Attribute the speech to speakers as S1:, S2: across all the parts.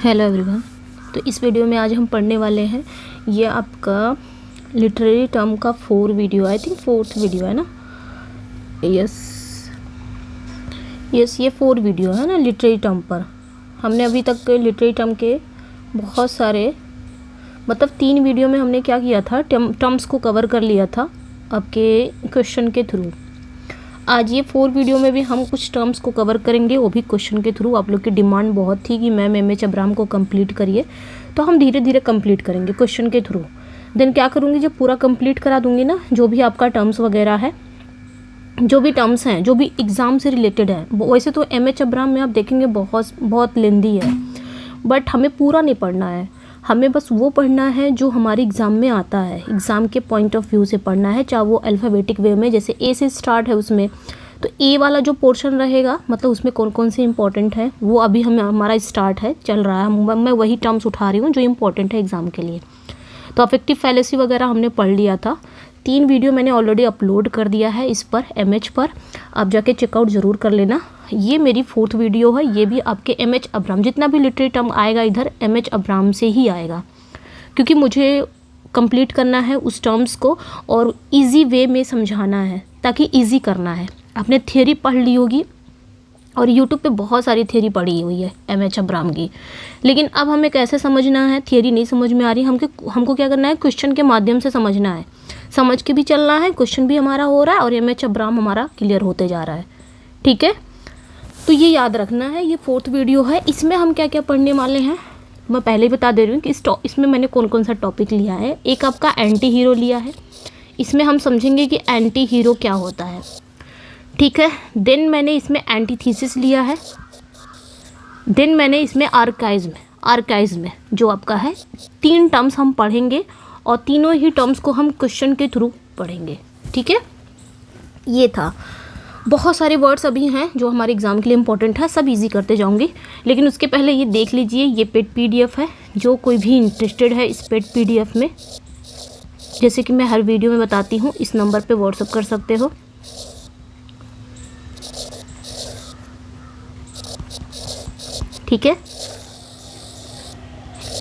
S1: Hello everyone. तो इस video में आज हम पढ़ने वाले हैं, ये आपका लिटरेरी टर्म का 4 video, I think 4th video है ना। यस, ये 4 वीडियो है ना लिटरेरी टर्म पर। हमने अभी तक लिटरेरी टर्म के बहुत सारे, मतलब 3 वीडियो में हमने क्या किया था, टर्म्स को कवर कर लिया था आपके क्वेश्चन के थ्रू। आज ये 4 वीडियो में भी हम कुछ टर्म्स को कवर करेंगे, वो भी क्वेश्चन के थ्रू। आप लोग की डिमांड बहुत थी कि मैम एमएच अब्राहम को कंप्लीट करिए, तो हम धीरे धीरे कंप्लीट करेंगे क्वेश्चन के थ्रू। देन क्या करूँगी, जब पूरा कंप्लीट करा दूँगी ना, जो भी आपका टर्म्स वगैरह है, जो भी टर्म्स हैं, जो भी एग्ज़ाम से रिलेटेड है। वैसे तो एमएच अब्राहम में आप देखेंगे बहुत लेंदी है, बट हमें पूरा नहीं पढ़ना है। हमें बस वो पढ़ना है जो हमारे एग्ज़ाम में आता है, एग्ज़ाम के पॉइंट ऑफ व्यू से पढ़ना है, चाहे वो अल्फ़ाबेटिक वे में, जैसे ए से स्टार्ट है उसमें, तो ए वाला जो पोर्शन रहेगा, मतलब उसमें कौन कौन से इंपॉर्टेंट है वो अभी हमारा स्टार्ट है, चल रहा है। मैं वही टर्म्स उठा रही हूँ जो इंपॉर्टेंट है एग्ज़ाम के लिए। तो अफेक्टिव फैलेसी वगैरह हमने पढ़ लिया था। 3 वीडियो मैंने ऑलरेडी अपलोड कर दिया है इस पर, एमएच पर, आप जाके चेकआउट ज़रूर कर लेना। ये मेरी 4th वीडियो है, ये भी आपके एमएच अब्राहम, जितना भी लिटरेरी टर्म आएगा इधर एमएच अब्राहम से ही आएगा, क्योंकि मुझे कंप्लीट करना है उस टर्म्स को और इजी वे में समझाना है, ताकि इजी करना है। आपने थियोरी पढ़ ली होगी और यूट्यूब पे बहुत सारी थियोरी पढ़ी हुई है एमएच अब्राहम की, लेकिन अब हमें कैसे समझना है, थियोरी नहीं समझ में आ रही, हमको क्या करना है, क्वेश्चन के माध्यम से समझना है। समझ के भी चलना है, क्वेश्चन भी हमारा हो रहा है और एमएच अब्राहम हमारा क्लियर होते जा रहा है। ठीक है, तो ये याद रखना है। ये 4th वीडियो है, इसमें हम क्या क्या पढ़ने वाले हैं मैं पहले ही बता दे रही हूँ कि इसमें मैंने कौन कौन सा टॉपिक लिया है। एक आपका एंटी हीरो लिया है, इसमें हम समझेंगे कि एंटी हीरो क्या होता है। ठीक है, देन मैंने इसमें एंटीथीसिस लिया है, देन मैंने इसमें आर्काइज्म जो आपका है। 3 टर्म्स हम पढ़ेंगे और तीनों ही टर्म्स को हम क्वेश्चन के थ्रू पढ़ेंगे। ठीक है, ये था। बहुत सारे वर्ड्स अभी हैं जो हमारे एग्ज़ाम के लिए इंपॉर्टेंट है, सब इजी करते जाऊंगी, लेकिन उसके पहले ये देख लीजिए, ये पेड पीडीएफ है। जो कोई भी इंटरेस्टेड है इस पेड पीडीएफ में, जैसे कि मैं हर वीडियो में बताती हूँ, इस नंबर पे व्हाट्सअप कर सकते हो। ठीक है,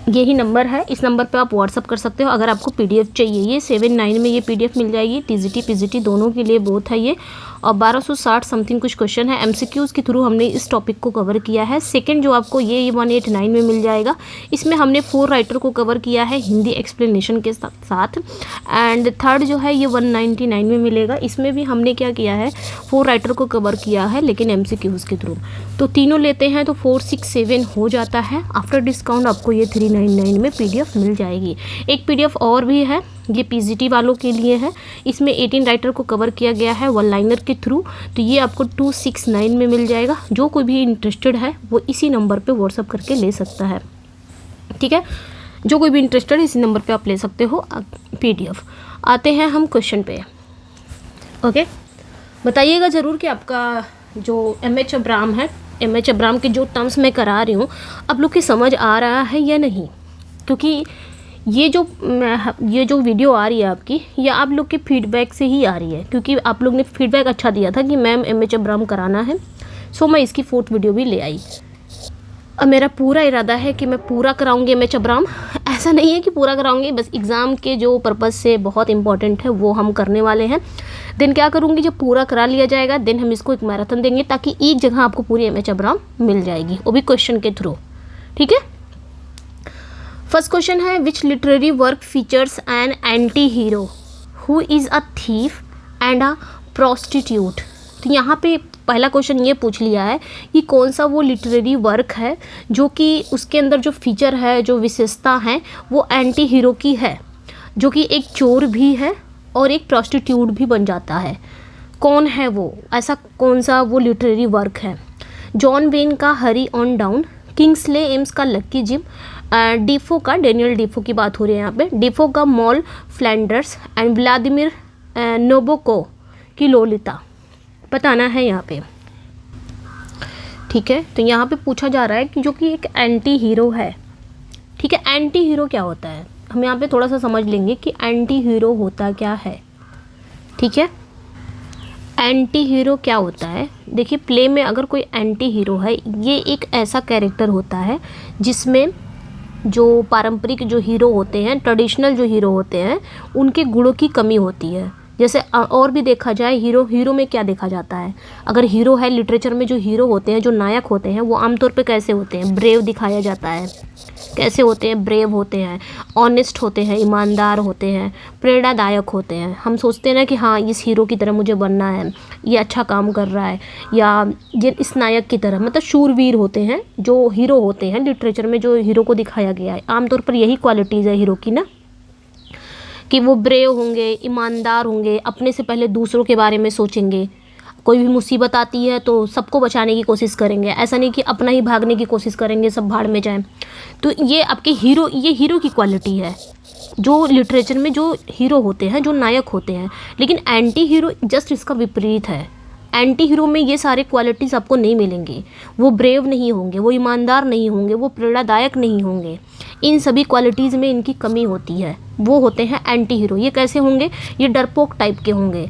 S1: यही नंबर है, इस नंबर पे आप व्हाट्सअप कर सकते हो अगर आपको पीडीएफ चाहिए। ये 7-9 में ये पीडीएफ मिल जाएगी, टीजीटी पीजीटी दोनों के लिए बहुत है ये। और 1260 समथिंग कुछ क्वेश्चन है, एमसीक्यूज़ के थ्रू हमने इस टॉपिक को कवर किया है। सेकंड जो आपको ये 189 में मिल जाएगा, इसमें हमने 4 राइटर को कवर किया है हिंदी एक्सप्लेनेशन के साथ। एंड थर्ड जो है ये 199 में मिलेगा, इसमें भी हमने क्या किया है, 4 राइटर को कवर किया है, लेकिन एमसीक्यूज़ के थ्रू। तो तीनों लेते हैं तो 467 हो जाता है। आफ्टर डिस्काउंट आपको ये 399 में पीडीएफ मिल जाएगी। एक पीडीएफ और भी है, ये पीजीटी वालों के लिए है, इसमें 18 राइटर को कवर किया गया है 1 लाइनर के थ्रू, तो ये आपको 269 में मिल जाएगा। जो कोई भी इंटरेस्टेड है वो इसी नंबर पे व्हाट्सअप करके ले सकता है। ठीक है, जो कोई भी इंटरेस्टेड है इसी नंबर पे आप ले सकते हो पीडीएफ। आते हैं हम क्वेश्चन पे। ओके, बताइएगा ज़रूर कि आपका जो एमएच अब्राहम है, एमएच अब्राहम के जो टर्म्स मैं करा रही हूँ आप लोग की समझ आ रहा है या नहीं, क्योंकि ये जो वीडियो आ रही है आपकी, ये आप लोग के फीडबैक से ही आ रही है, क्योंकि आप लोग ने फीडबैक अच्छा दिया था कि मैम एमएच अब्राहम कराना है, सो मैं इसकी 4th वीडियो भी ले आई। अब मेरा पूरा इरादा है कि मैं पूरा कराऊंगी एमएच अब्राहम। ऐसा नहीं है कि पूरा कराऊंगी, बस एग्ज़ाम के जो पर्पज़ से बहुत इंपॉर्टेंट है वो हम करने वाले हैं। देन क्या करूँगी, जब पूरा करा लिया जाएगा देन हम इसको एक मैराथन देंगे, ताकि एक जगह आपको पूरी एमएच अब्राहम मिल जाएगी, वो भी क्वेश्चन के थ्रू। ठीक है, फर्स्ट क्वेश्चन है, which literary work features N anti hero who is a thief and a prostitute. तो यहाँ पे पहला क्वेश्चन ये पूछ लिया है कि कौन सा वो लिटरेरी वर्क है जो कि उसके अंदर जो फीचर है, जो विशेषता है, वो एंटी हीरो की है, जो कि एक चोर भी है और एक प्रोस्टिट्यूट भी बन जाता है। कौन है वो, ऐसा कौन सा वो लिटरेरी वर्क है? जॉन वेन का हरी ऑन डाउन, किंग्सले एम्स का लक्की जिम, डीफो का, डेनियल डीफो की बात हो रही है यहाँ पे, डीफो का मॉल फ्लैंडर्स एंड व्लादिमीर नोबोको की लोलिता। बताना है यहाँ पे। ठीक है, तो यहाँ पे पूछा जा रहा है कि जो कि एक एंटी हीरो है। ठीक है, एंटी हीरो क्या होता है, हम यहाँ पे थोड़ा सा समझ लेंगे कि एंटी हीरो होता क्या है। ठीक है, एंटी हीरो क्या होता है? देखिए, प्ले में अगर कोई एंटी हीरो है, ये एक ऐसा कैरेक्टर होता है जिसमें जो पारंपरिक जो हीरो होते हैं, ट्रेडिशनल जो हीरो होते हैं, उनके गुणों की कमी होती है। जैसे और भी देखा जाए, हीरो में क्या देखा जाता है? अगर हीरो है, लिटरेचर में जो हीरो होते हैं, जो नायक होते हैं, वो आमतौर पे कैसे होते हैं? ब्रेव दिखाया जाता है। कैसे होते हैं? ब्रेव होते हैं, ऑनेस्ट होते हैं, ईमानदार होते हैं, प्रेरणादायक होते हैं। हम सोचते हैं ना कि हाँ, इस हीरो की तरह मुझे बनना है, ये अच्छा काम कर रहा है, या ये इस नायक की तरह, मतलब शूरवीर होते हैं जो हीरो होते हैं। लिटरेचर में जो हीरो को दिखाया गया है, आमतौर पर यही क्वालिटीज़ है हीरो की ना, कि वो ब्रेव होंगे, ईमानदार होंगे, अपने से पहले दूसरों के बारे में सोचेंगे। कोई भी मुसीबत आती है तो सबको बचाने की कोशिश करेंगे, ऐसा नहीं कि अपना ही भागने की कोशिश करेंगे, सब भाड़ में जाएं। तो ये आपके ये हीरो की क्वालिटी है, जो लिटरेचर में जो हीरो होते हैं, जो नायक होते हैं। लेकिन एंटी हीरो जस्ट इसका विपरीत है। एंटी हीरो में ये सारे क्वालिटीज़ आपको नहीं मिलेंगे। वो ब्रेव नहीं होंगे, वो ईमानदार नहीं होंगे, वो प्रेरणादायक नहीं होंगे। इन सभी क्वालिटीज़ में इनकी कमी होती है। वो होते हैं एंटी हीरो। ये कैसे होंगे? ये डरपोक टाइप के होंगे,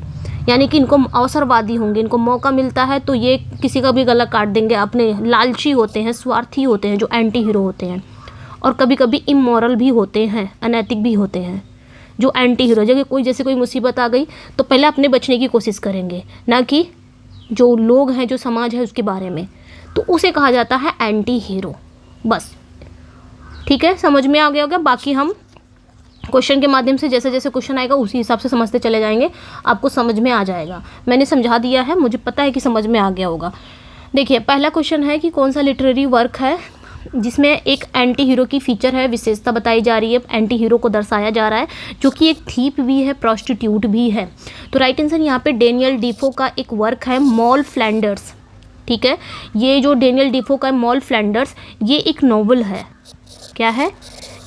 S1: यानी कि इनको अवसरवादी होंगे। इनको मौका मिलता है तो ये किसी का भी गला काट देंगे। अपने लालची होते हैं, स्वार्थी होते हैं जो एंटी हीरो होते हैं। और कभी कभी इमोरल भी होते हैं, अनैतिक भी होते हैं जो एंटी हीरो। जैसे कोई मुसीबत आ गई तो पहले अपने बचने की कोशिश करेंगे, ना कि जो लोग हैं, जो समाज है, उसके बारे में। तो उसे कहा जाता है एंटी हीरो। बस, ठीक है, समझ में आ गया होगा। बाकी हम क्वेश्चन के माध्यम से जैसे जैसे क्वेश्चन आएगा उसी हिसाब से समझते चले जाएंगे, आपको समझ में आ जाएगा। मैंने समझा दिया है, मुझे पता है कि समझ में आ गया होगा। देखिए, पहला क्वेश्चन है कि कौन सा लिटरेरी वर्क है जिसमें एक एंटी हीरो की फीचर है, विशेषता बताई जा रही है, एंटी हीरो को दर्शाया जा रहा है, जो कि एक थीप भी है, प्रोस्टिट्यूट भी है। तो राइट आंसर यहाँ पे डेनियल डीफो का एक वर्क है, मॉल फ्लैंडर्स। ठीक है, ये जो डेनियल डीफो का मॉल फ्लैंडर्स, ये एक नॉवल है। क्या है?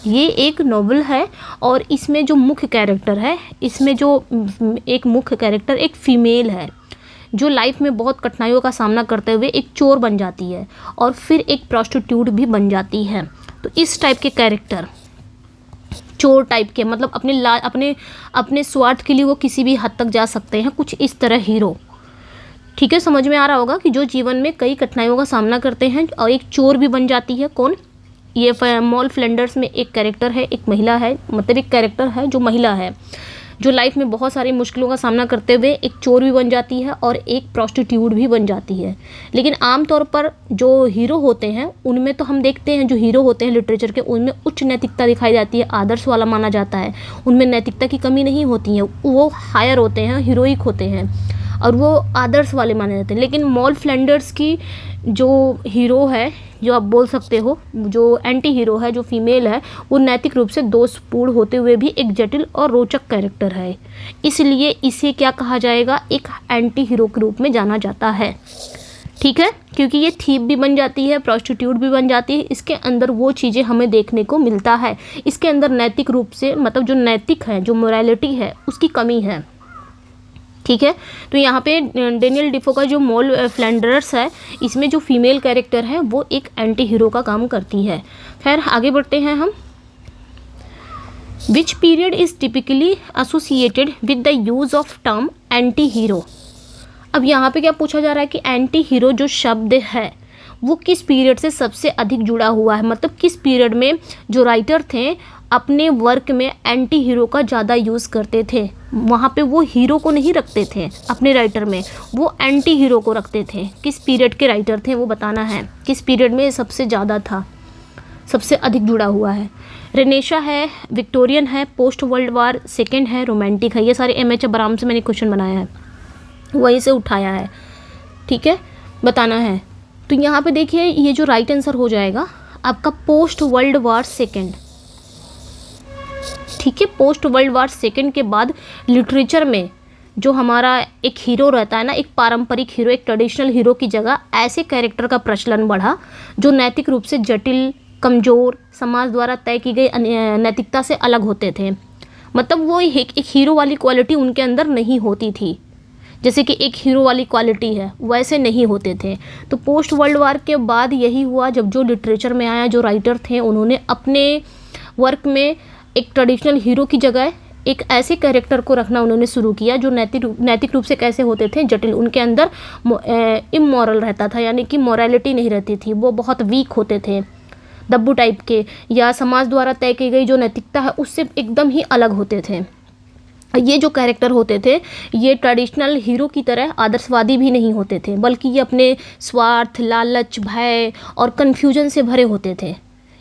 S1: ये एक नॉवल है। और इसमें जो मुख्य कैरेक्टर है, इसमें जो एक मुख्य कैरेक्टर एक फीमेल है, जो लाइफ में बहुत कठिनाइयों का सामना करते हुए एक चोर बन जाती है और फिर एक प्रोस्टिट्यूट भी बन जाती है। तो इस टाइप के कैरेक्टर, चोर टाइप के, मतलब अपने स्वार्थ के लिए वो किसी भी हद तक जा सकते हैं, कुछ इस तरह हीरो। ठीक है, समझ में आ रहा होगा कि जो जीवन में कई कठिनाइयों का सामना करते हैं और एक चोर भी बन जाती है। कौन? ये मॉल फ्लैंडर्स में एक कैरेक्टर है, एक महिला है, मतलब एक कैरेक्टर है जो महिला है, जो लाइफ में बहुत सारी मुश्किलों का सामना करते हुए एक चोर भी बन जाती है और एक प्रोस्टिट्यूट भी बन जाती है। लेकिन आमतौर पर जो हीरो होते हैं उनमें तो हम देखते हैं, जो हीरो होते हैं लिटरेचर के, उनमें उच्च नैतिकता दिखाई जाती है, आदर्श वाला माना जाता है। उनमें नैतिकता की कमी नहीं होती है, वो हायर होते हैं, हीरोइक होते हैं और वो आदर्श वाले माने जाते हैं। लेकिन मॉल फ्लैंडर्स की जो हीरो है, जो आप बोल सकते हो, जो एंटी हीरो है, जो फीमेल है, वो नैतिक रूप से दोषपूर्ण होते हुए भी एक जटिल और रोचक कैरेक्टर है। इसलिए इसे क्या कहा जाएगा? एक एंटी हीरो के रूप में जाना जाता है। ठीक है, क्योंकि ये थीप भी बन जाती है, प्रोस्टिट्यूट भी बन जाती है। इसके अंदर वो चीज़ें हमें देखने को मिलता है। इसके अंदर नैतिक रूप से, मतलब जो नैतिक है, जो मोरालिटी है, उसकी कमी है। ठीक है, तो यहाँ पे डेनियल डिफो का जो मॉल फ्लैंडर्स है, इसमें जो फीमेल कैरेक्टर है वो एक एंटी हीरो का काम करती है। खैर, आगे बढ़ते हैं हम। Which period is typically associated with the use of term anti hero. अब यहाँ पे क्या पूछा जा रहा है कि एंटी हीरो जो शब्द है वो किस पीरियड से सबसे अधिक जुड़ा हुआ है, मतलब किस पीरियड में जो राइटर थे अपने वर्क में एंटी हीरो का ज़्यादा यूज़ करते थे। वहाँ पे वो हीरो को नहीं रखते थे अपने राइटर में, वो एंटी हीरो को रखते थे। किस पीरियड के राइटर थे वो बताना है, किस पीरियड में सबसे ज़्यादा था, सबसे अधिक जुड़ा हुआ है। रेनेशा है, विक्टोरियन है, पोस्ट वर्ल्ड वार सेकेंड है, रोमांटिक है। ये सारे MH अब्राहम से मैंने क्वेश्चन बनाया है, वहीं से उठाया है। ठीक है, बताना है। तो यहाँ पे देखिए, ये जो राइट आंसर हो जाएगा आपका पोस्ट वर्ल्ड वार सेकेंड। ठीक है, पोस्ट वर्ल्ड वार सेकेंड के बाद लिटरेचर में जो हमारा एक हीरो रहता है ना, एक पारंपरिक हीरो, एक ट्रेडिशनल हीरो की जगह ऐसे कैरेक्टर का प्रचलन बढ़ा जो नैतिक रूप से जटिल, कमज़ोर, समाज द्वारा तय की गई नैतिकता से अलग होते थे। मतलब वो एक हीरो वाली क्वालिटी उनके अंदर नहीं होती थी, जैसे कि एक हीरो वाली क्वालिटी है, वैसे नहीं होते थे। तो पोस्ट वर्ल्ड वार के बाद यही हुआ, जब जो लिटरेचर में आया, जो राइटर थे, उन्होंने अपने वर्क में एक ट्रेडिशनल हीरो की जगह एक ऐसे कैरेक्टर को रखना उन्होंने शुरू किया जो नैतिक रूप से कैसे होते थे, जटिल, उनके अंदर इमोरल रहता था, यानी कि मॉरलिटी नहीं रहती थी, वो बहुत वीक होते थे, दब्बू टाइप के, या समाज द्वारा तय की गई जो नैतिकता है उससे एकदम ही अलग होते थे। ये जो कैरेक्टर होते थे ये ट्रेडिशनल हीरो की तरह आदर्शवादी भी नहीं होते थे, बल्कि ये अपने स्वार्थ, लालच, भय और कन्फ्यूजन से भरे होते थे।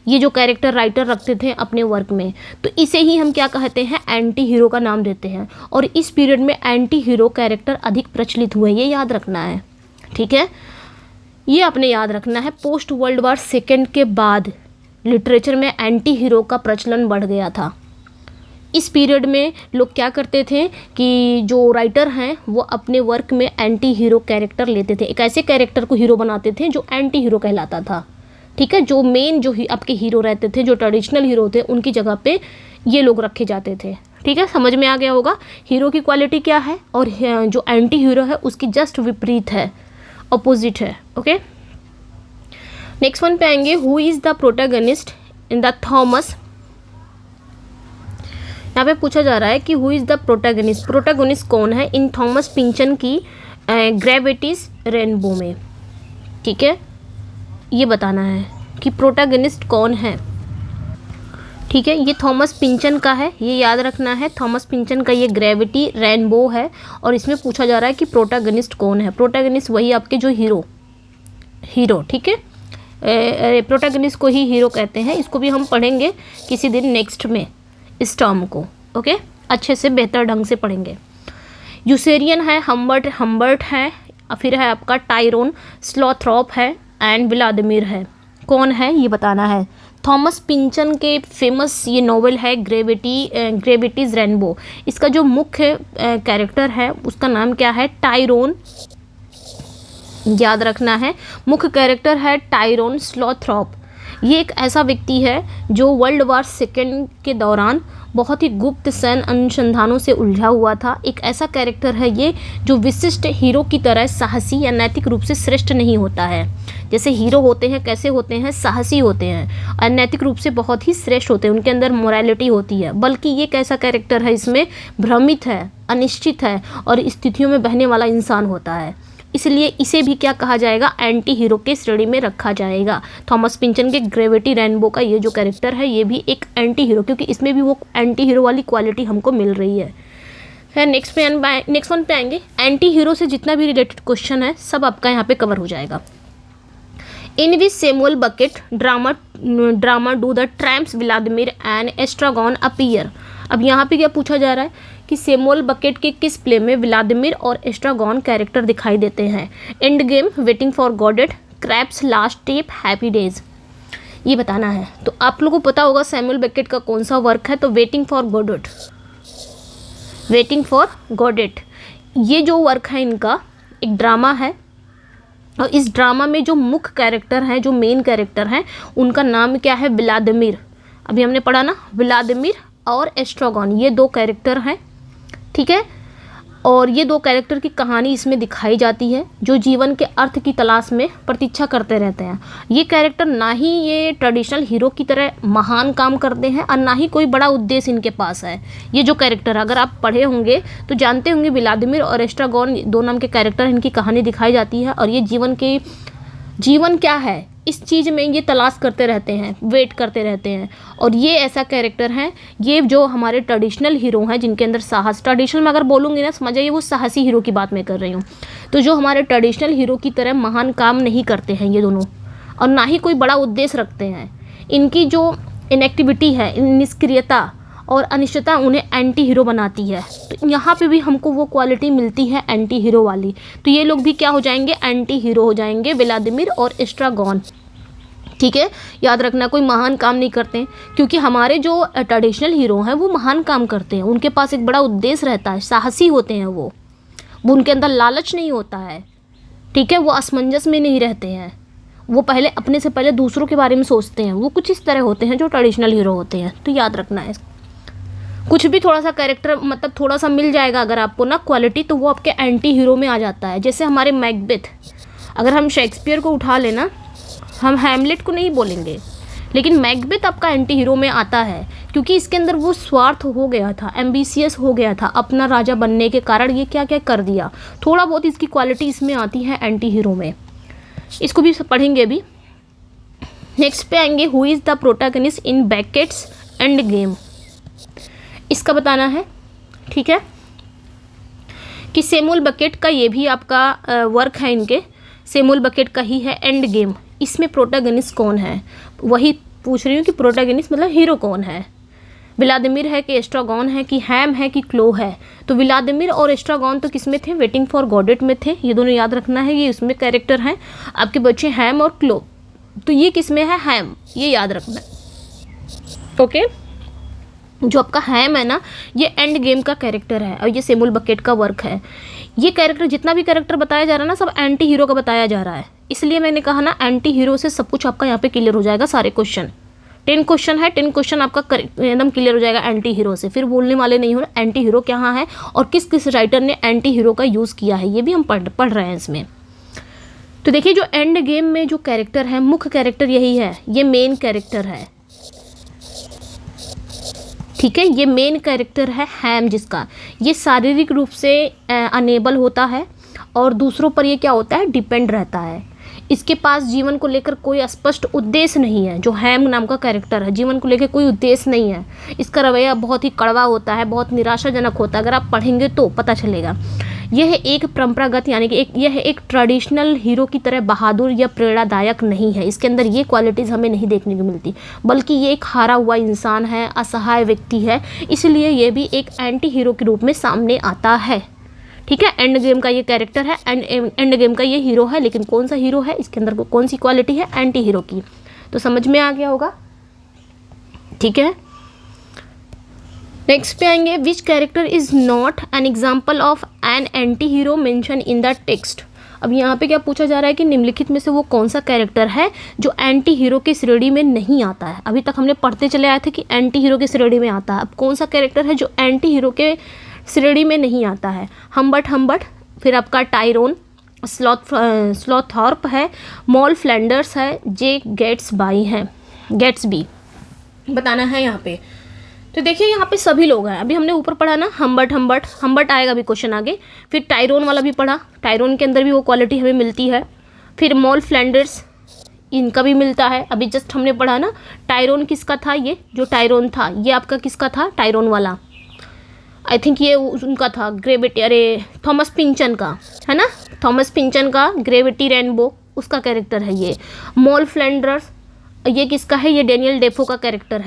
S1: ये जो कैरेक्टर राइटर रखते थे अपने वर्क में, तो इसे ही हम क्या कहते हैं, एंटी हीरो का नाम देते हैं। और इस पीरियड में एंटी हीरो कैरेक्टर अधिक प्रचलित हुए, ये याद रखना है, ठीक है, ये आपने याद रखना है। पोस्ट वर्ल्ड वार सेकेंड के बाद लिटरेचर में एंटी हीरो का प्रचलन बढ़ गया था। इस पीरियड में लोग क्या करते थे कि जो राइटर हैं वो अपने वर्क में एंटी हीरो कैरेक्टर लेते थे, एक ऐसे कैरेक्टर को हीरो बनाते थे जो एंटी हीरो कहलाता था, ठीक है। जो मेन जो आपके हीरो रहते थे, जो ट्रेडिशनल हीरो थे, उनकी जगह पे ये लोग रखे जाते थे, ठीक है। समझ में आ गया होगा हीरो की क्वालिटी क्या है और जो एंटी हीरो है उसकी जस्ट विपरीत है, अपोजिट है, ओके। नेक्स्ट वन पे आएंगे, who is the protagonist in the Thomas. यहाँ पे पूछा जा रहा है कि who is the protagonist, protagonist कौन है इन थॉमस पिंचन की ग्रेविटीज रेनबो में, ठीक है, ये बताना है कि प्रोटैगनिस्ट कौन है, ठीक है। ये थॉमस पिंचन का है, ये याद रखना है, थॉमस पिंचन का ये ग्रेविटी रेनबो है और इसमें पूछा जा रहा है कि प्रोटैगनिस्ट कौन है। प्रोटैगनिस्ट वही आपके जो हीरो, ठीक है, प्रोटैगनिस्ट को ही हीरो कहते हैं। इसको भी हम पढ़ेंगे किसी दिन नेक्स्ट में, इस टर्म को, ओके, अच्छे से बेहतर ढंग से पढ़ेंगे। यूसेरियन है, हम्बर्ट है, फिर है आपका टायरोन, स्लॉथरॉप है एंड व्लादिमीर है। कौन है ये बताना है। थॉमस पिंचन के फेमस ये नॉवेल है ग्रेविटीज रेनबो। इसका जो मुख्य कैरेक्टर है उसका नाम क्या है, टायरोन, याद रखना है। मुख्य कैरेक्टर है टायरोन स्लॉथरॉप। ये एक ऐसा व्यक्ति है जो वर्ल्ड वार सेकेंड के दौरान बहुत ही गुप्त सैन्य अनुसंधानों से उलझा हुआ था। एक ऐसा कैरेक्टर है ये जो विशिष्ट हीरो की तरह साहसी या नैतिक रूप से श्रेष्ठ नहीं होता है। जैसे हीरो होते हैं कैसे होते हैं, साहसी होते हैं और नैतिक रूप से बहुत ही श्रेष्ठ होते हैं, उनके अंदर मोरालिटी होती है। बल्कि ये एक ऐसा कैरेक्टर है इसमें भ्रमित है, अनिश्चित है और स्थितियों में बहने वाला इंसान होता है। इसलिए इसे भी क्या कहा जाएगा, एंटी हीरो के श्रेणी में रखा जाएगा। थॉमस पिंचन के ग्रेविटी रेनबो का ये जो कैरेक्टर है ये भी एक एंटी हीरो, क्योंकि इसमें भी वो एंटी हीरो वाली क्वालिटी हमको मिल रही है। फिर नेक्स्ट वन पे आएंगे। एंटी हीरो से जितना भी रिलेटेड क्वेश्चन है सब आपका यहाँ पे कवर हो जाएगा। In which Samuel Beckett drama do the tramps Vladimir and Estragon appear. अब यहाँ पे क्या पूछा जा रहा है कि सैमुअल बकेट के किस प्ले में व्लादिमीर और एस्ट्रागॉन कैरेक्टर दिखाई देते हैं। End game, waiting for Godot, Krapp's last tape, happy days, ये बताना है। तो आप लोगों को पता होगा सैमुअल बकेट का कौन सा वर्क है, तो वेटिंग फॉर गॉडेट ये जो वर्क है इनका एक ड्रामा है और इस ड्रामा में जो मुख्य कैरेक्टर हैं, जो मेन कैरेक्टर हैं, उनका नाम क्या है, व्लादिमीर। अभी हमने पढ़ा ना, व्लादिमीर और एस्ट्रागॉन ये दो कैरेक्टर हैं, ठीक है। और ये दो कैरेक्टर की कहानी इसमें दिखाई जाती है जो जीवन के अर्थ की तलाश में प्रतीक्षा करते रहते हैं। ये कैरेक्टर ना ही ये ट्रेडिशनल हीरो की तरह महान काम करते हैं और ना ही कोई बड़ा उद्देश्य इनके पास है। ये जो कैरेक्टर अगर आप पढ़े होंगे तो जानते होंगे व्लादिमीर और एस्ट्रागॉन दो नाम के कैरेक्टर, इनकी कहानी दिखाई जाती है और ये जीवन क्या है इस चीज़ में ये तलाश करते रहते हैं, वेट करते रहते हैं। और ये ऐसा कैरेक्टर है, ये जो हमारे ट्रेडिशनल हीरो हैं जिनके अंदर साहस, ट्रेडिशनल में अगर बोलूँगी ना समझ आइए वो साहसी हीरो की बात मैं कर रही हूँ। तो जो हमारे ट्रेडिशनल हीरो की तरह महान काम नहीं करते हैं ये दोनों और ना ही कोई बड़ा उद्देश्य रखते हैं। इनकी जो इनएक्टिविटी है, निष्क्रियता और अनिश्चितता उन्हें एंटी हीरो बनाती है। तो यहाँ पे भी हमको वो क्वालिटी मिलती है एंटी हीरो वाली। तो ये लोग भी क्या हो जाएंगे, एंटी हीरो हो जाएंगे, व्लादिमीर और एस्ट्रागॉन, ठीक है। याद रखना कोई महान काम नहीं करते हैं, क्योंकि हमारे जो ट्रेडिशनल हीरो हैं वो महान काम करते हैं, उनके पास एक बड़ा उद्देश्य रहता है, साहसी होते हैं वो उनके अंदर लालच नहीं होता है, ठीक है। वो असमंजस में नहीं रहते हैं, वो पहले अपने से पहले दूसरों के बारे में सोचते हैं। वो कुछ इस तरह होते हैं जो ट्रेडिशनल हीरो होते हैं। तो याद रखना है, कुछ भी थोड़ा सा कैरेक्टर मतलब थोड़ा सा मिल जाएगा अगर आपको ना क्वालिटी, तो वो आपके एंटी हीरो में आ जाता है। जैसे हमारे मैकबेथ, अगर हम शेक्सपियर को उठा लेना, हम हैमलेट को नहीं बोलेंगे लेकिन मैकबेथ आपका एंटी हीरो में आता है, क्योंकि इसके अंदर वो स्वार्थ हो गया था, एम्बिशियस हो गया था, अपना राजा बनने के कारण ये क्या क्या कर दिया। थोड़ा बहुत इसकी क्वालिटी इसमें आती है एंटी हीरो में, इसको भी पढ़ेंगे अभी। नेक्स्ट पे आएंगे, who is the protagonist in Beckett's end game, इसका बताना है। ठीक है, कि सैमुअल बेकेट का ये भी आपका वर्क है, इनके सैमुअल बेकेट का ही है एंड गेम। इसमें प्रोटैगनिस्ट कौन है, वही पूछ रही हूँ कि प्रोटैगनिस्ट मतलब हीरो कौन है। व्लादिमीर है कि एस्ट्रागॉन है कि हैम है कि क्लो है। तो व्लादिमीर और एस्ट्रागॉन तो किस में थे, वेटिंग फॉर गॉडेट में थे, ये दोनों याद रखना है, ये उसमें कैरेक्टर हैं आपके बच्चे, हैम और क्लो। तो ये किस में है, हैम, ये याद रखना है। ओके, जो आपका हैम है ना, ये एंड गेम का कैरेक्टर है और ये सैमुअल बेकेट का वर्क है। ये कैरेक्टर, जितना भी कैरेक्टर बताया जा रहा है ना, सब एंटी हीरो का बताया जा रहा है, इसलिए मैंने कहा ना एंटी हीरो से सब कुछ आपका यहाँ पे क्लियर हो जाएगा। सारे क्वेश्चन 10 क्वेश्चन है, 10 क्वेश्चन आपका एकदम क्लियर हो जाएगा एंटी हीरो से। फिर बोलने वाले नहीं हो एंटी हीरो क्या है और किस किस राइटर ने एंटी हीरो का यूज़ किया है, ये भी हम पढ़ रहे हैं इसमें। तो देखिए, जो एंड गेम में जो कैरेक्टर है, मुख्य कैरेक्टर यही है, ये मेन कैरेक्टर है। ठीक है, ये मेन कैरेक्टर है हैम, जिसका ये शारीरिक रूप से अनेबल होता है और दूसरों पर ये क्या होता है, डिपेंड रहता है। इसके पास जीवन को लेकर कोई स्पष्ट उद्देश्य नहीं है। जो हैम नाम का कैरेक्टर है, जीवन को लेकर कोई उद्देश्य नहीं है। इसका रवैया बहुत ही कड़वा होता है, बहुत निराशाजनक होता है, अगर आप पढ़ेंगे तो पता चलेगा। यह एक परंपरागत यानी कि यह एक ट्रेडिशनल हीरो की तरह बहादुर या प्रेरणादायक नहीं है। इसके अंदर ये क्वालिटीज़ हमें नहीं देखने को मिलती, बल्कि ये एक हारा हुआ इंसान है, असहाय व्यक्ति है, इसलिए ये भी एक एंटी हीरो के रूप में सामने आता है। ठीक है, एंड गेम का ये कैरेक्टर है, एंड गेम का ये हीरो है, लेकिन कौन सा हीरो है, इसके अंदर कौन सी क्वालिटी है, एंटी हीरो की। तो समझ में आ गया होगा। ठीक है, नेक्स्ट पे आएंगे, विच character is not an example of N anti hero mention in the text. अब यहाँ पे क्या पूछा जा रहा है कि निम्नलिखित में से वो कौन सा कैरेक्टर है जो एंटी हीरो की श्रेणी में नहीं आता है। अभी तक हमने पढ़ते चले आए थे कि एंटी हीरो की श्रेणी में आता है, अब कौन सा कैरेक्टर है जो एंटी हीरो के श्रेणी में नहीं आता है। हम्बर्ट, फिर आपका टायरोन, स्लॉथॉर्प है, मॉल फ्लैंडर्स है, जे गेट्सबी बताना है यहाँ पे। तो देखिए, यहाँ पे सभी लोग हैं। अभी हमने ऊपर पढ़ा ना हम्बर्ट आएगा अभी क्वेश्चन आगे। फिर टायरोन वाला भी पढ़ा, टायरोन के अंदर भी वो क्वालिटी हमें मिलती है। फिर मॉल फ्लैंडर्स, इनका भी मिलता है। अभी जस्ट हमने पढ़ा ना, टायरोन किसका था, ये जो टायरोन था ये आपका किसका था, टायरोन वाला, आई थिंक ये उनका था ग्रेविटी, अरे थॉमस पिंचन का है ना, थॉमस पिंचन का ग्रेविटी रेनबो, उसका कैरेक्टर है ये। मॉल फ्लैंडर्स ये किसका है, ये डेनियल डेफो का कैरेक्टर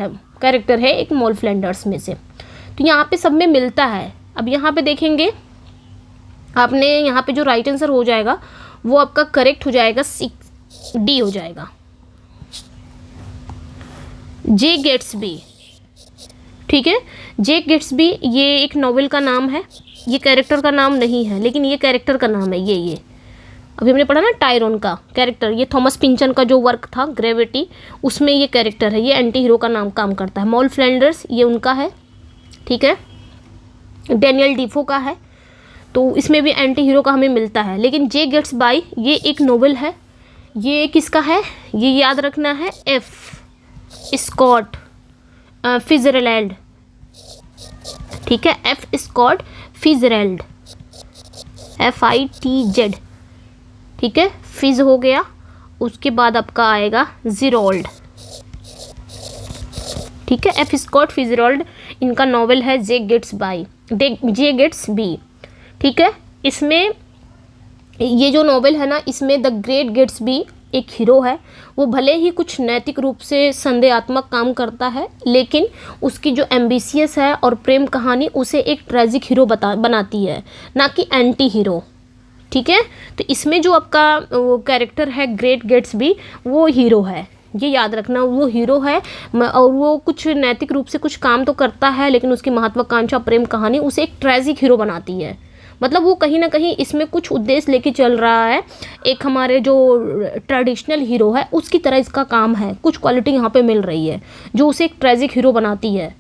S1: है एक मॉल फ्लैंडर्स में से। तो यहाँ पे सब में मिलता है। अब यहाँ पे देखेंगे आपने, यहाँ पे जो राइट आंसर हो जाएगा वो आपका करेक्ट हो जाएगा, 6D हो जाएगा, जे गेट्सबी। ठीक है, जे गेट्सबी ये एक नॉवेल का नाम है, ये कैरेक्टर का नाम नहीं है, लेकिन ये कैरेक्टर का नाम है। ये अभी हमने पढ़ा ना टायरोन का कैरेक्टर, ये थॉमस पिंचन का जो वर्क था ग्रेविटी, उसमें ये कैरेक्टर है, ये एंटी हीरो का नाम काम करता है। मॉल फ्लैंडर्स ये उनका है, ठीक है, डेनियल डीफो का है, तो इसमें भी एंटी हीरो का हमें मिलता है। लेकिन जे गेट्स बाय ये एक नोवेल है, ये किसका है, ये याद रखना है, एफ स्कॉट फिजरलैंड। ठीक है, एफ स्कॉट फिजरलैंड, FITZ। ठीक है, फिज हो गया, उसके बाद आपका आएगा जिरोल्ड। ठीक है, एफ स्कॉट फिजरोल्ड, इनका नॉवेल है जे गेट्स बी। ठीक है, इसमें ये जो नॉवेल है ना, इसमें द ग्रेट गेट्स बी एक हीरो है, वो भले ही कुछ नैतिक रूप से संदेहात्मक काम करता है, लेकिन उसकी जो एम्बिशियस है और प्रेम कहानी उसे एक ट्रेजिक हीरो बनाती है, ना कि एंटी हीरो। ठीक है, तो इसमें जो आपका वो कैरेक्टर है ग्रेट गेट्सबी, वो हीरो है, ये याद रखना, वो हीरो है और वो कुछ नैतिक रूप से कुछ काम तो करता है, लेकिन उसकी महत्वाकांक्षा प्रेम कहानी उसे एक ट्रेजिक हीरो बनाती है। मतलब वो कहीं ना कहीं इसमें कुछ उद्देश्य लेके चल रहा है, एक हमारे जो ट्रेडिशनल हीरो है उसकी तरह इसका काम है, कुछ क्वालिटी यहाँ पे मिल रही है जो उसे एक ट्रेजिक हीरो बनाती है,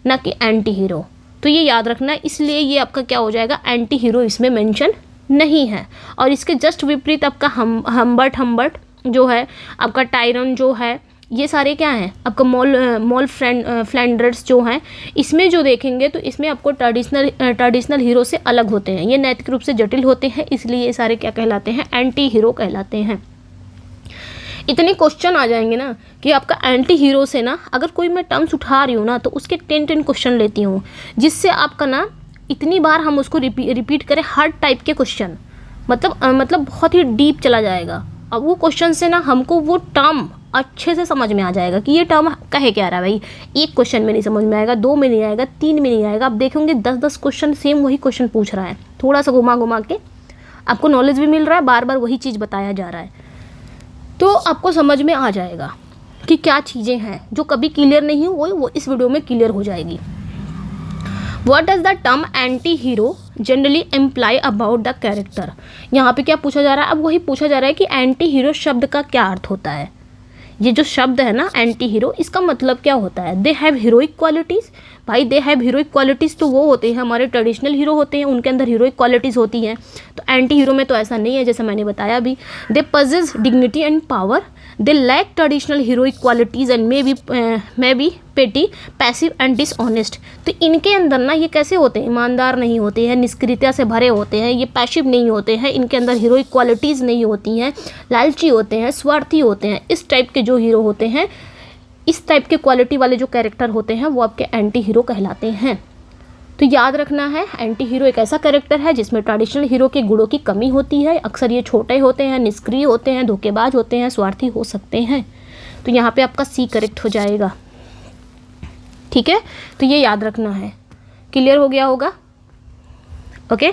S1: ना कि एंटी हीरो। तो ये याद रखना, इसलिए ये आपका क्या हो जाएगा, एंटी हीरो इसमें मेंशन नहीं है। और इसके जस्ट विपरीत आपका हम्बर्ट जो है, आपका टायरन जो है, ये सारे क्या हैं आपका मॉल फ्लैंडर्स जो हैं, इसमें जो देखेंगे तो इसमें आपको ट्रेडिशनल हीरो से अलग होते हैं, ये नैतिक रूप से जटिल होते हैं, इसलिए ये सारे क्या कहलाते हैं, एंटी हीरो कहलाते हैं। इतने क्वेश्चन आ जाएंगे ना कि आपका एंटी हीरो से ना अगर कोई मैं टर्म्स उठा रही हूँ ना तो उसके 10 क्वेश्चन लेती हूँ, जिससे आपका ना इतनी बार हम उसको रिपीट करें हर टाइप के क्वेश्चन, मतलब बहुत ही डीप चला जाएगा। अब वो क्वेश्चन से ना हमको वो टर्म अच्छे से समझ में आ जाएगा कि ये टर्म कहे क्या रहा है भाई। एक क्वेश्चन में नहीं समझ में आएगा, 2 में नहीं आएगा, 3 में नहीं आएगा, आप देखेंगे 10-10 क्वेश्चन सेम वही क्वेश्चन पूछ रहा है, थोड़ा सा घुमा घुमा के आपको नॉलेज भी मिल रहा है, बार बार वही चीज़ बताया जा रहा है, तो आपको समझ में आ जाएगा कि क्या चीज़ें हैं। जो कभी क्लियर नहीं हुई वो इस वीडियो में क्लियर हो जाएगी। What does the term anti-hero generally imply about the character? यहाँ पे क्या पूछा जा रहा है, अब वही पूछा जा रहा है कि एंटी हीरो शब्द का क्या अर्थ होता है। ये जो शब्द है ना एंटी हीरो, इसका मतलब क्या होता है। दे हैव हीरोइक क्वालिटीज़, भाई दे हैव हीरोइक क्वालिटीज़ तो वो होते हैं हमारे ट्रेडिशनल हीरो होते हैं, उनके अंदर हीरोइक क्वालिटीज़ होती हैं। तो एंटी हीरो में तो ऐसा नहीं है, जैसे मैंने बताया भी। They possess dignity and power, they lack traditional heroic qualities and may be petty, passive and dishonest. तो इनके अंदर ना ये कैसे होते हैं, ईमानदार नहीं होते हैं, निष्क्रियता से भरे होते हैं, ये पैसिव नहीं होते हैं, इनके अंदर हीरोइक क्वालिटीज़ नहीं होती हैं, लालची होते हैं, स्वार्थी होते हैं। इस टाइप के जो हीरो होते हैं, इस टाइप के क्वालिटी वाले जो कैरेक्टर होते हैं वो आपके एंटी हीरो कहलाते हैं। तो याद रखना है, एंटी हीरो एक ऐसा कैरेक्टर है जिसमें ट्रेडिशनल हीरो के गुणों की कमी होती है। अक्सर ये छोटे होते हैं, निष्क्रिय होते हैं, धोखेबाज होते हैं, स्वार्थी हो सकते हैं। तो यहाँ पे आपका सी करेक्ट हो जाएगा, ठीक है। तो ये याद रखना है, क्लियर हो गया होगा, ओके।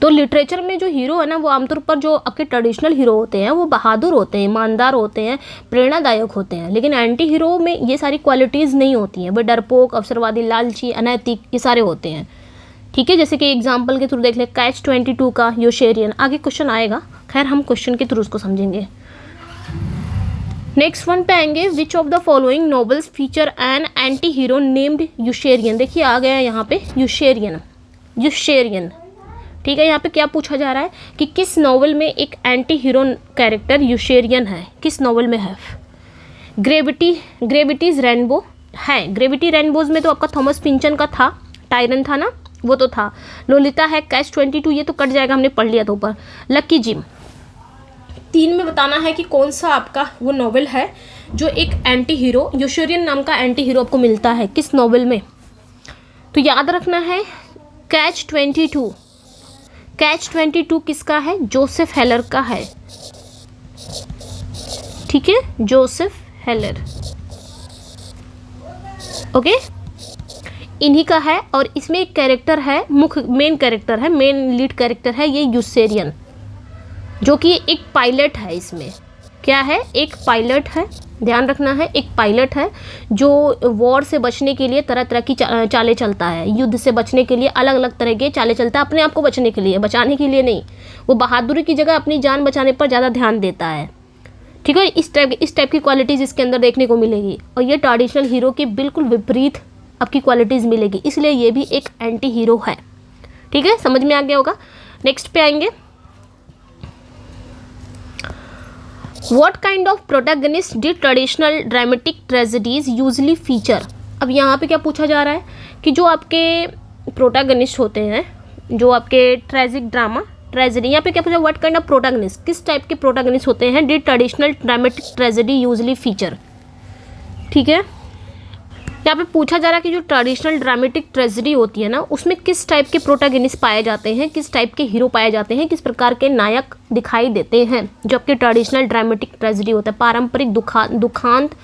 S1: तो लिटरेचर में जो हीरो है ना वो आमतौर पर जो आपके ट्रेडिशनल हीरो होते हैं वो बहादुर होते हैं, ईमानदार होते हैं, प्रेरणादायक होते हैं। लेकिन एंटी हीरो में ये सारी क्वालिटीज़ नहीं होती हैं, वो डरपोक, अवसरवादी, लालची, अनैतिक, ये सारे होते हैं, ठीक है। जैसे कि एग्जाम्पल के थ्रू देख ले, कैच 22 का यूशेरियन, आगे क्वेश्चन आएगा, खैर हम क्वेश्चन के थ्रू उसको समझेंगे। नेक्स्ट वन पे आएंगे, which of the following novels feature an anti hero named Yossarian. देखिए आ गया यहाँ पे यूशेरियन, ठीक है। यहाँ पे क्या पूछा जा रहा है कि किस नॉवल में एक एंटी हीरो कैरेक्टर यूशेरियन है, किस नॉवल में है। ग्रेविटीज रेनबो है, ग्रेविटी रेनबोज में तो आपका थॉमस पिंचन का था, टायरन था ना, वो तो था। लोलिता है, कैच 22 ये तो कट जाएगा, हमने पढ़ लिया था ऊपर। लकी जिम, 3 में बताना है कि कौन सा आपका वो नॉवल है जो एक एंटी हीरो, यूशेरियन नाम का एंटी हीरो आपको मिलता है, किस नॉवल में। तो याद रखना है कैच 22, कैच 22 किसका है, जोसेफ हेलर का है, ठीक है, जोसेफ हेलर, ओके, इन्हीं का है। और इसमें एक कैरेक्टर है, मेन कैरेक्टर है, मेन लीड कैरेक्टर है ये यूशेरियन, जो कि एक पायलट है। इसमें क्या है, एक पायलट है, ध्यान रखना है, एक पायलट है जो वॉर से बचने के लिए तरह तरह की चालें चलता है, युद्ध से बचने के लिए अलग अलग तरह के चालें चलता है, अपने आप को बचने के लिए, बचाने के लिए नहीं। वो बहादुरी की जगह अपनी जान बचाने पर ज़्यादा ध्यान देता है, ठीक है। इस टाइप की क्वालिटीज़ इसके अंदर देखने को मिलेगी, और ये ट्रेडिशनल हीरो के बिल्कुल विपरीत आपकी क्वालिटीज़ मिलेगी, इसलिए ये भी एक एंटी हीरो है, ठीक है, समझ में आ गया होगा। नेक्स्ट पे आएंगे, What kind of protagonist did traditional dramatic tragedies usually feature? अब यहाँ पे क्या पूछा जा रहा है कि जो आपके प्रोटैगनिस्ट होते हैं, जो आपके ट्रेजिक ड्रामा ट्रेजेडी, यहाँ पे क्या पूछा, व्हाट काइंड ऑफ प्रोटैगनिस्ट, किस टाइप के प्रोटैगनिस्ट होते हैं, did traditional dramatic tragedy usually feature, ठीक है। यहाँ पे पूछा जा रहा है कि जो ट्रेडिशनल ड्रामेटिक ट्रेजेडी होती है ना उसमें किस टाइप के प्रोटैगनिस्ट पाए जाते हैं, किस टाइप के हीरो पाए जाते हैं, किस प्रकार के नायक दिखाई देते हैं। जो आपके ट्रेडिशनल ड्रामेटिक ट्रेजेडी होता है, पारंपरिक दुखांत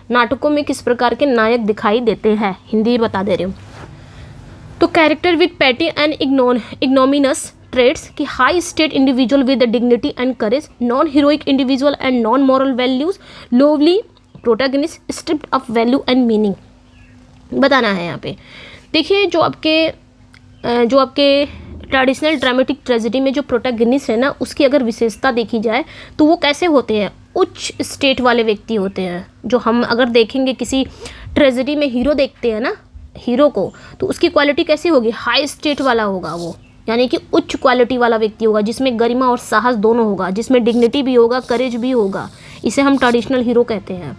S1: नाटकों में किस प्रकार के नायक दिखाई देते हैं, हिंदी बता दे रही हूँ। तो character with petty and ignominious traits कि high state individual with dignity and courage, non heroic individual and non moral values, lowly protagonist stripped of value and meaning बताना है यहाँ पे। देखिए जो आपके ट्रेडिशनल ड्रामेटिक ट्रेजेडी में जो प्रोटैगनिस्ट है ना उसकी अगर विशेषता देखी जाए तो वो कैसे होते हैं, उच्च स्टेट वाले व्यक्ति होते हैं। जो हम अगर देखेंगे किसी ट्रेजेडी में हीरो देखते हैं ना, हीरो को, तो उसकी क्वालिटी कैसी होगी, हाई स्टेट वाला होगा वो, यानी कि उच्च क्वालिटी वाला व्यक्ति होगा, जिसमें गरिमा और साहस दोनों होगा, जिसमें डिग्निटी भी होगा, करेज भी होगा, इसे हम ट्रेडिशनल हीरो कहते हैं।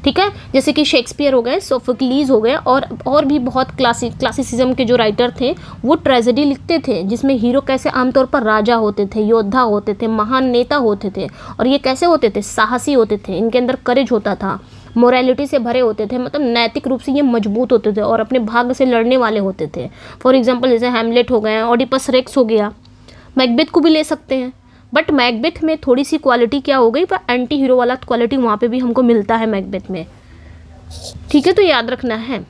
S1: ठीक है, जैसे कि शेक्सपियर हो गए, सोफोक्लीज हो गए, और भी बहुत क्लासिसिज्म के जो राइटर थे वो ट्रेजेडी लिखते थे जिसमें हीरो कैसे आमतौर पर राजा होते थे, योद्धा होते थे, महान नेता होते थे। और ये कैसे होते थे? साहसी होते थे, इनके अंदर करेज होता था, मोरालिटी से भरे होते थे, मतलब नैतिक रूप से ये मजबूत होते थे और अपने भाग्य से लड़ने वाले होते थे। फॉर एग्जाम्पल जैसे हैमलेट हो गए, ऑडिपस रेक्स हो गया, मैकबेथ को भी ले सकते हैं। बट मैकबेथ में थोड़ी सी क्वालिटी क्या हो गई, पर एंटी हीरो वाला क्वालिटी वहाँ पे भी हमको मिलता है मैकबेथ में। ठीक है, तो याद रखना है।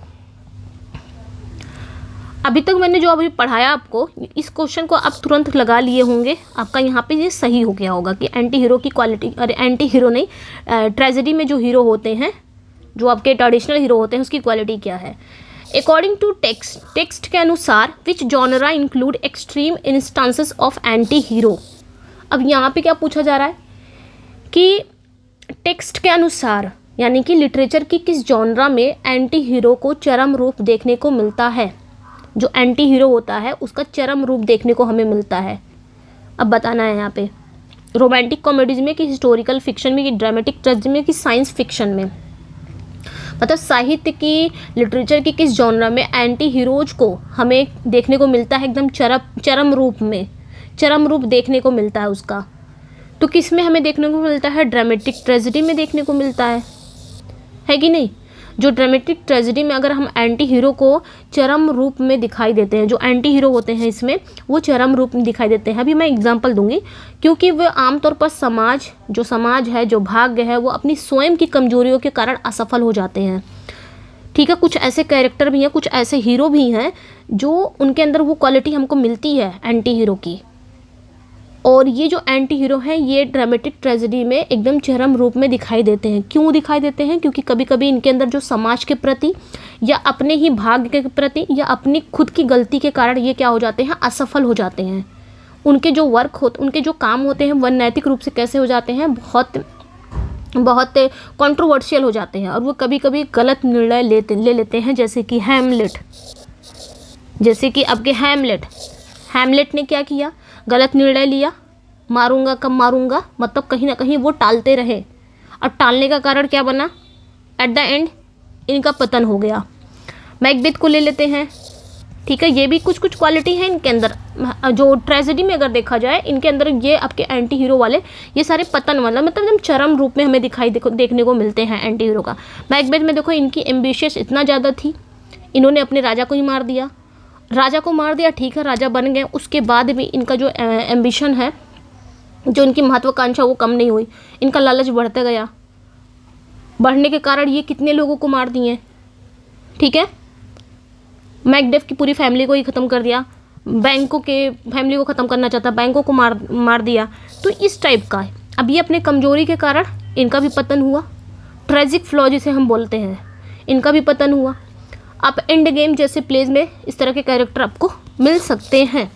S1: अभी तक मैंने जो अभी पढ़ाया आपको, इस क्वेश्चन को आप तुरंत लगा लिए होंगे, आपका यहाँ पे ये सही हो गया होगा कि एंटी हीरो की क्वालिटी, अरे एंटी हीरो नहीं, ट्रेजेडी में जो हीरो होते हैं, जो आपके ट्रेडिशनल हीरो होते हैं, उसकी क्वालिटी क्या है। अकॉर्डिंग टू टेक्स्ट के अनुसार which genre include extreme instances of anti hero. अब यहाँ पे क्या पूछा जा रहा है कि टेक्स्ट के अनुसार, यानी कि लिटरेचर की किस जॉनरा में एंटी हीरो को चरम रूप देखने को मिलता है। जो एंटी हीरो होता है उसका चरम रूप देखने को हमें मिलता है। अब बताना है यहाँ पे, रोमांटिक कॉमेडीज में कि हिस्टोरिकल फिक्शन में कि ड्रामेटिक ट्रेजेडी में कि साइंस फिक्शन में, मतलब साहित्य की, लिटरेचर की किस जॉनरा में एंटी हीरोज को हमें देखने को मिलता है एकदम चरम रूप में, चरम रूप देखने को मिलता है उसका। तो किस में हमें देखने को मिलता है? ड्रामेटिक ट्रेजेडी में देखने को मिलता है कि नहीं। जो ड्रामेटिक ट्रेजेडी में अगर हम एंटी हीरो को चरम रूप में दिखाई देते हैं, जो एंटी हीरो होते हैं इसमें वो चरम रूप में दिखाई देते हैं। अभी मैं एग्जांपल दूंगी, क्योंकि वो आमतौर पर समाज है, जो भाग्य है, वो अपनी स्वयं की कमजोरियों के कारण असफल हो जाते हैं। ठीक है, कुछ ऐसे कैरेक्टर भी हैं, कुछ ऐसे हीरो भी हैं जो उनके अंदर वो क्वालिटी हमको मिलती है एंटी हीरो की। और ये जो एंटी हीरो हैं ये ड्रामेटिक ट्रेजेडी में एकदम चरम रूप में दिखाई देते हैं। क्यों दिखाई देते हैं? क्योंकि कभी कभी इनके अंदर जो समाज के प्रति या अपने ही भाग्य के प्रति या अपनी खुद की गलती के कारण ये क्या हो जाते हैं? असफल हो जाते हैं। उनके जो काम होते हैं वह नैतिक रूप से कैसे हो जाते हैं? बहुत कंट्रोवर्शियल हो जाते हैं और वो कभी कभी गलत निर्णय ले लेते हैं। जैसे कि आपके हैमलेट ने क्या किया? गलत निर्णय लिया, मारूंगा कब मारूंगा, मतलब कहीं ना कहीं वो टालते रहे और टालने का कारण क्या बना? एट द एंड इनका पतन हो गया। मैकबेथ को ले लेते हैं। ठीक है, ये भी कुछ क्वालिटी है इनके अंदर, जो ट्रेजेडी में अगर देखा जाए इनके अंदर ये आपके एंटी हीरो वाले ये सारे पतन वाला, मतलब एकदम चरम रूप में हमें देखने को मिलते हैं एंटी हीरो का। मैकबेथ में देखो इनकी एम्बिशियस इतना ज़्यादा थी, इन्होंने अपने राजा को ही मार दिया। ठीक है, राजा बन गए, उसके बाद भी इनका जो एम्बिशन है, जो इनकी महत्वाकांक्षा वो कम नहीं हुई, इनका लालच बढ़ता गया। बढ़ने के कारण ये कितने लोगों को मार दिए। ठीक है, मैकडेफ की पूरी फैमिली को ही ख़त्म कर दिया, बैंकों के फैमिली को ख़त्म करना चाहता, बैंकों को मार दिया। तो इस टाइप का है। अब ये अपने कमजोरी के कारण इनका भी पतन हुआ। ट्रेजिक फ्लॉ जिसे हम बोलते हैं, इनका भी पतन हुआ। आप एंड गेम जैसे प्लेज में इस तरह के कैरेक्टर आपको मिल सकते हैं।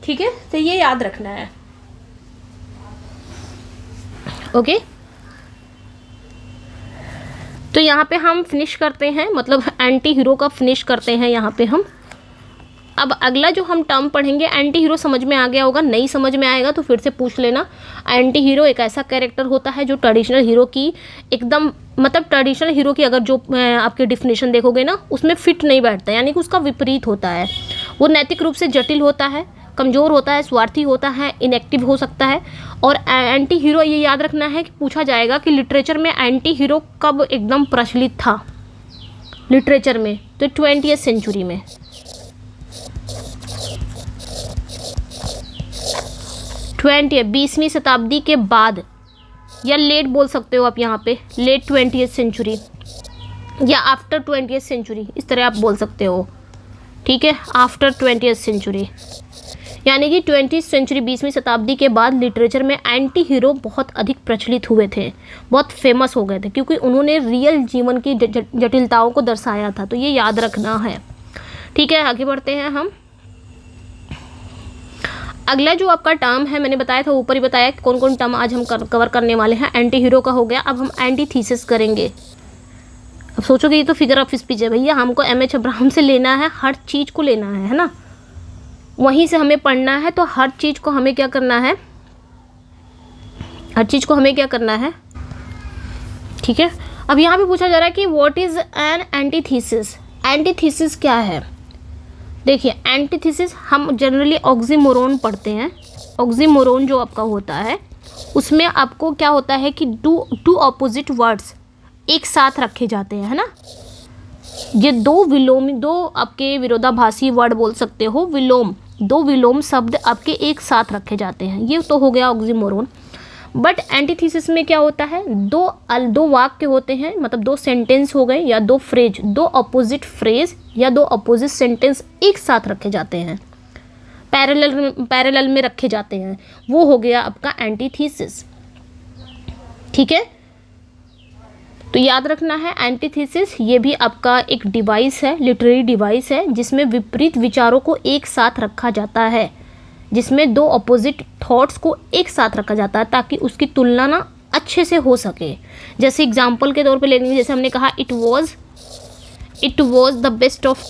S1: ठीक है, तो ये याद रखना है। ओके, तो यहाँ पे हम फिनिश करते हैं, मतलब एंटी हीरो का फिनिश करते हैं यहाँ पे हम। अब अगला जो हम टर्म पढ़ेंगे, एंटी हीरो समझ में आ गया होगा, नहीं समझ में आएगा तो फिर से पूछ लेना। एंटी हीरो एक ऐसा कैरेक्टर होता है जो ट्रेडिशनल हीरो की एकदम, मतलब ट्रेडिशनल हीरो की अगर जो आपके डिफिनेशन देखोगे ना उसमें फिट नहीं बैठता, यानी कि उसका विपरीत होता है। वो नैतिक रूप से जटिल होता है, कमज़ोर होता है, स्वार्थी होता है, इनएक्टिव हो सकता है। और एंटी हीरो, ये याद रखना है कि पूछा जाएगा कि लिटरेचर में एंटी हीरो कब एकदम प्रचलित था लिटरेचर में, तो 20वीं सेंचुरी में। बीसवीं शताब्दी के बाद, या लेट बोल सकते हो आप यहाँ पे, लेट 20वीं सेंचुरी या आफ्टर 20वीं सेंचुरी, इस तरह आप बोल सकते हो। ठीक है, आफ्टर 20वीं सेंचुरी, यानी कि 20वीं सेंचुरी 20वीं शताब्दी के बाद लिटरेचर में एंटी हीरो बहुत अधिक प्रचलित हुए थे, बहुत फेमस हो गए थे, क्योंकि उन्होंने रियल जीवन की जटिलताओं को दर्शाया था। तो ये याद रखना है। ठीक है, आगे बढ़ते हैं हम। अगला जो आपका टर्म है, मैंने बताया था, ऊपर ही बताया कि कौन कौन टर्म आज हम कवर करने वाले हैं। एंटी हीरो का हो गया, अब हम एंटी थीसिस करेंगे। अब सोचोगे ये तो फिगर ऑफ स्पीच है भैया, हमको एम.एच. अब्राहम से लेना है, हर चीज़ को लेना है ना, वहीं से हमें पढ़ना है। तो हर चीज़ को हमें क्या करना है, ठीक है। अब यहाँ पे पूछा जा रहा है कि what is an antithesis. Antithesis क्या है? देखिए एंटीथीसिस हम जनरली ऑक्सीमोरोन पढ़ते हैं। ऑक्सीमोरोन जो आपका होता है उसमें आपको क्या होता है कि टू ऑपोजिट वर्ड्स एक साथ रखे जाते हैं, है ना। ये दो आपके विरोधाभासी वर्ड बोल सकते हो, दो विलोम शब्द आपके एक साथ रखे जाते हैं, ये तो हो गया ऑक्सीमोरोन। बट एंटीथीसिस में क्या होता है, दो वाक्य होते हैं, मतलब दो सेंटेंस हो गए या दो फ्रेज, दो अपोजिट फ्रेज या दो अपोजिट सेंटेंस एक साथ रखे जाते हैं, पैरेलल में रखे जाते हैं, वो हो गया आपका एंटीथीसिस। ठीक है, तो याद रखना है एंटीथीसिस ये भी आपका एक डिवाइस है, लिटरेरी डिवाइस है, जिसमें विपरीत विचारों को एक साथ रखा जाता है, जिसमें दो अपोजिट थॉट्स को एक साथ रखा जाता है ताकि उसकी तुलना ना अच्छे से हो सके। जैसे एग्जाम्पल के तौर पे लेंगे, जैसे हमने कहा it was the best of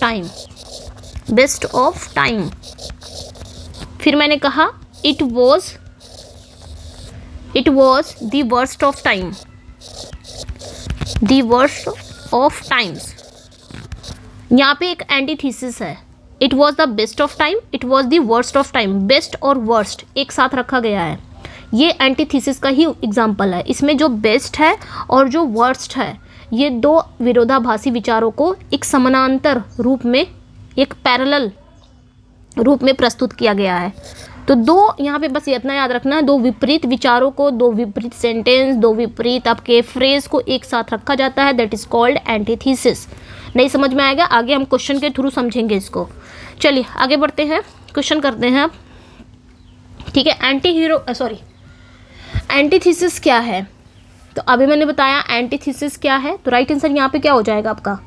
S1: time. फिर मैंने कहा it was the worst of time, the worst of times. यहाँ पे एक एंटीथीसिस है, it was the best of time, it was the worst of time. Best और वर्स्ट एक साथ रखा गया है, ये एंटीथीसिस का ही एग्जाम्पल है। इसमें जो बेस्ट है और जो वर्स्ट है, ये दो विरोधाभासी विचारों को एक समानांतर रूप में, एक पैरेलल रूप में प्रस्तुत किया गया है। तो दो यहाँ पे बस इतना याद रखना है, दो विपरीत विचारों को, दो विपरीत सेंटेंस, दो विपरीत आपके फ्रेज को एक साथ रखा जाता है, दैट इज कॉल्ड एंटीथीसिस। नहीं समझ में आएगा, आगे हम क्वेश्चन के थ्रू समझेंगे इसको। चलिए आगे बढ़ते हैं, क्वेश्चन करते हैं अब। ठीक है, एंटीथीसिस क्या है? तो अभी मैंने बताया एंटीथीसिस क्या है, तो राइट आंसर यहाँ पे क्या हो जाएगा आपका,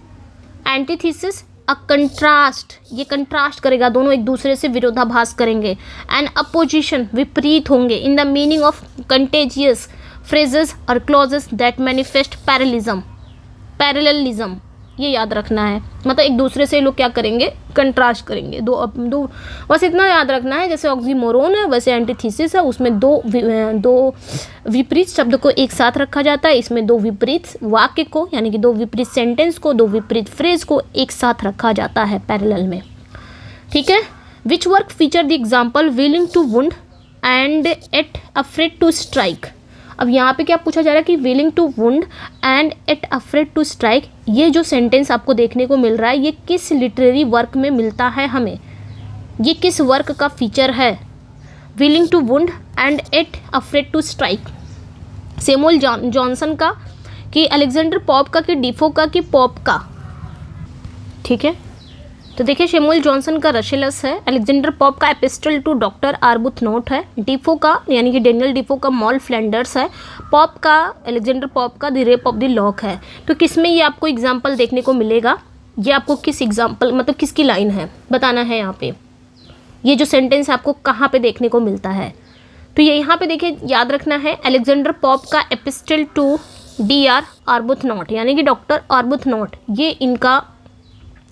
S1: एंटीथीसिस अ कंट्रास्ट, ये कंट्रास्ट करेगा, दोनों एक दूसरे से विरोधाभास करेंगे। एंड अपोजिशन, विपरीत होंगे। In the meaning of contagious phrases और क्लॉजेस दैट मैनिफेस्ट पैरेललिज्म, ये याद रखना है। मतलब एक दूसरे से लोग क्या करेंगे, कंट्रास्ट करेंगे। दो बस इतना याद रखना है, जैसे ऑक्सीमोरोन है वैसे एंटीथीसिस है, उसमें दो विपरीत शब्द को एक साथ रखा जाता है। इसमें दो विपरीत वाक्य को, यानी कि दो विपरीत सेंटेंस को, दो विपरीत फ्रेज को एक साथ रखा जाता है पैरेलल में। ठीक है, which work feature the example willing to wound and yet afraid to strike. अब यहाँ पे क्या पूछा जा रहा है कि willing to wound and yet afraid to strike, ये जो सेंटेंस आपको देखने को मिल रहा है, ये किस लिटरेरी वर्क में मिलता है हमें, ये किस वर्क का फीचर है? Willing to wound and yet afraid to strike, Samuel Johnson का, कि अलेक्जेंडर पॉप का, कि डिफो का, कि पॉप का। ठीक है, तो देखिए सैमुअल जॉनसन का रशेलस है, अलेक्जेंडर पॉप का एपिस्टल टू डॉक्टर आर्बुथनोट है, डिफो का यानी कि डेनियल डिफो का मॉल फ्लैंडर्स है, पॉप का, अलेक्जेंडर पॉप का the Rape of the lock है। तो किसमें ये आपको एग्जाम्पल देखने को मिलेगा, ये आपको किस एग्जाम्पल, मतलब किसकी लाइन है बताना है यहाँ पे, ये जो सेंटेंस आपको कहाँ पे देखने को मिलता है। तो ये यहाँ पे देखिए याद रखना है, अलेक्जेंडर पॉप का एपिस्टल टू DR आर्बुथनोट यानी कि डॉक्टर आर्बुथनोट, ये इनका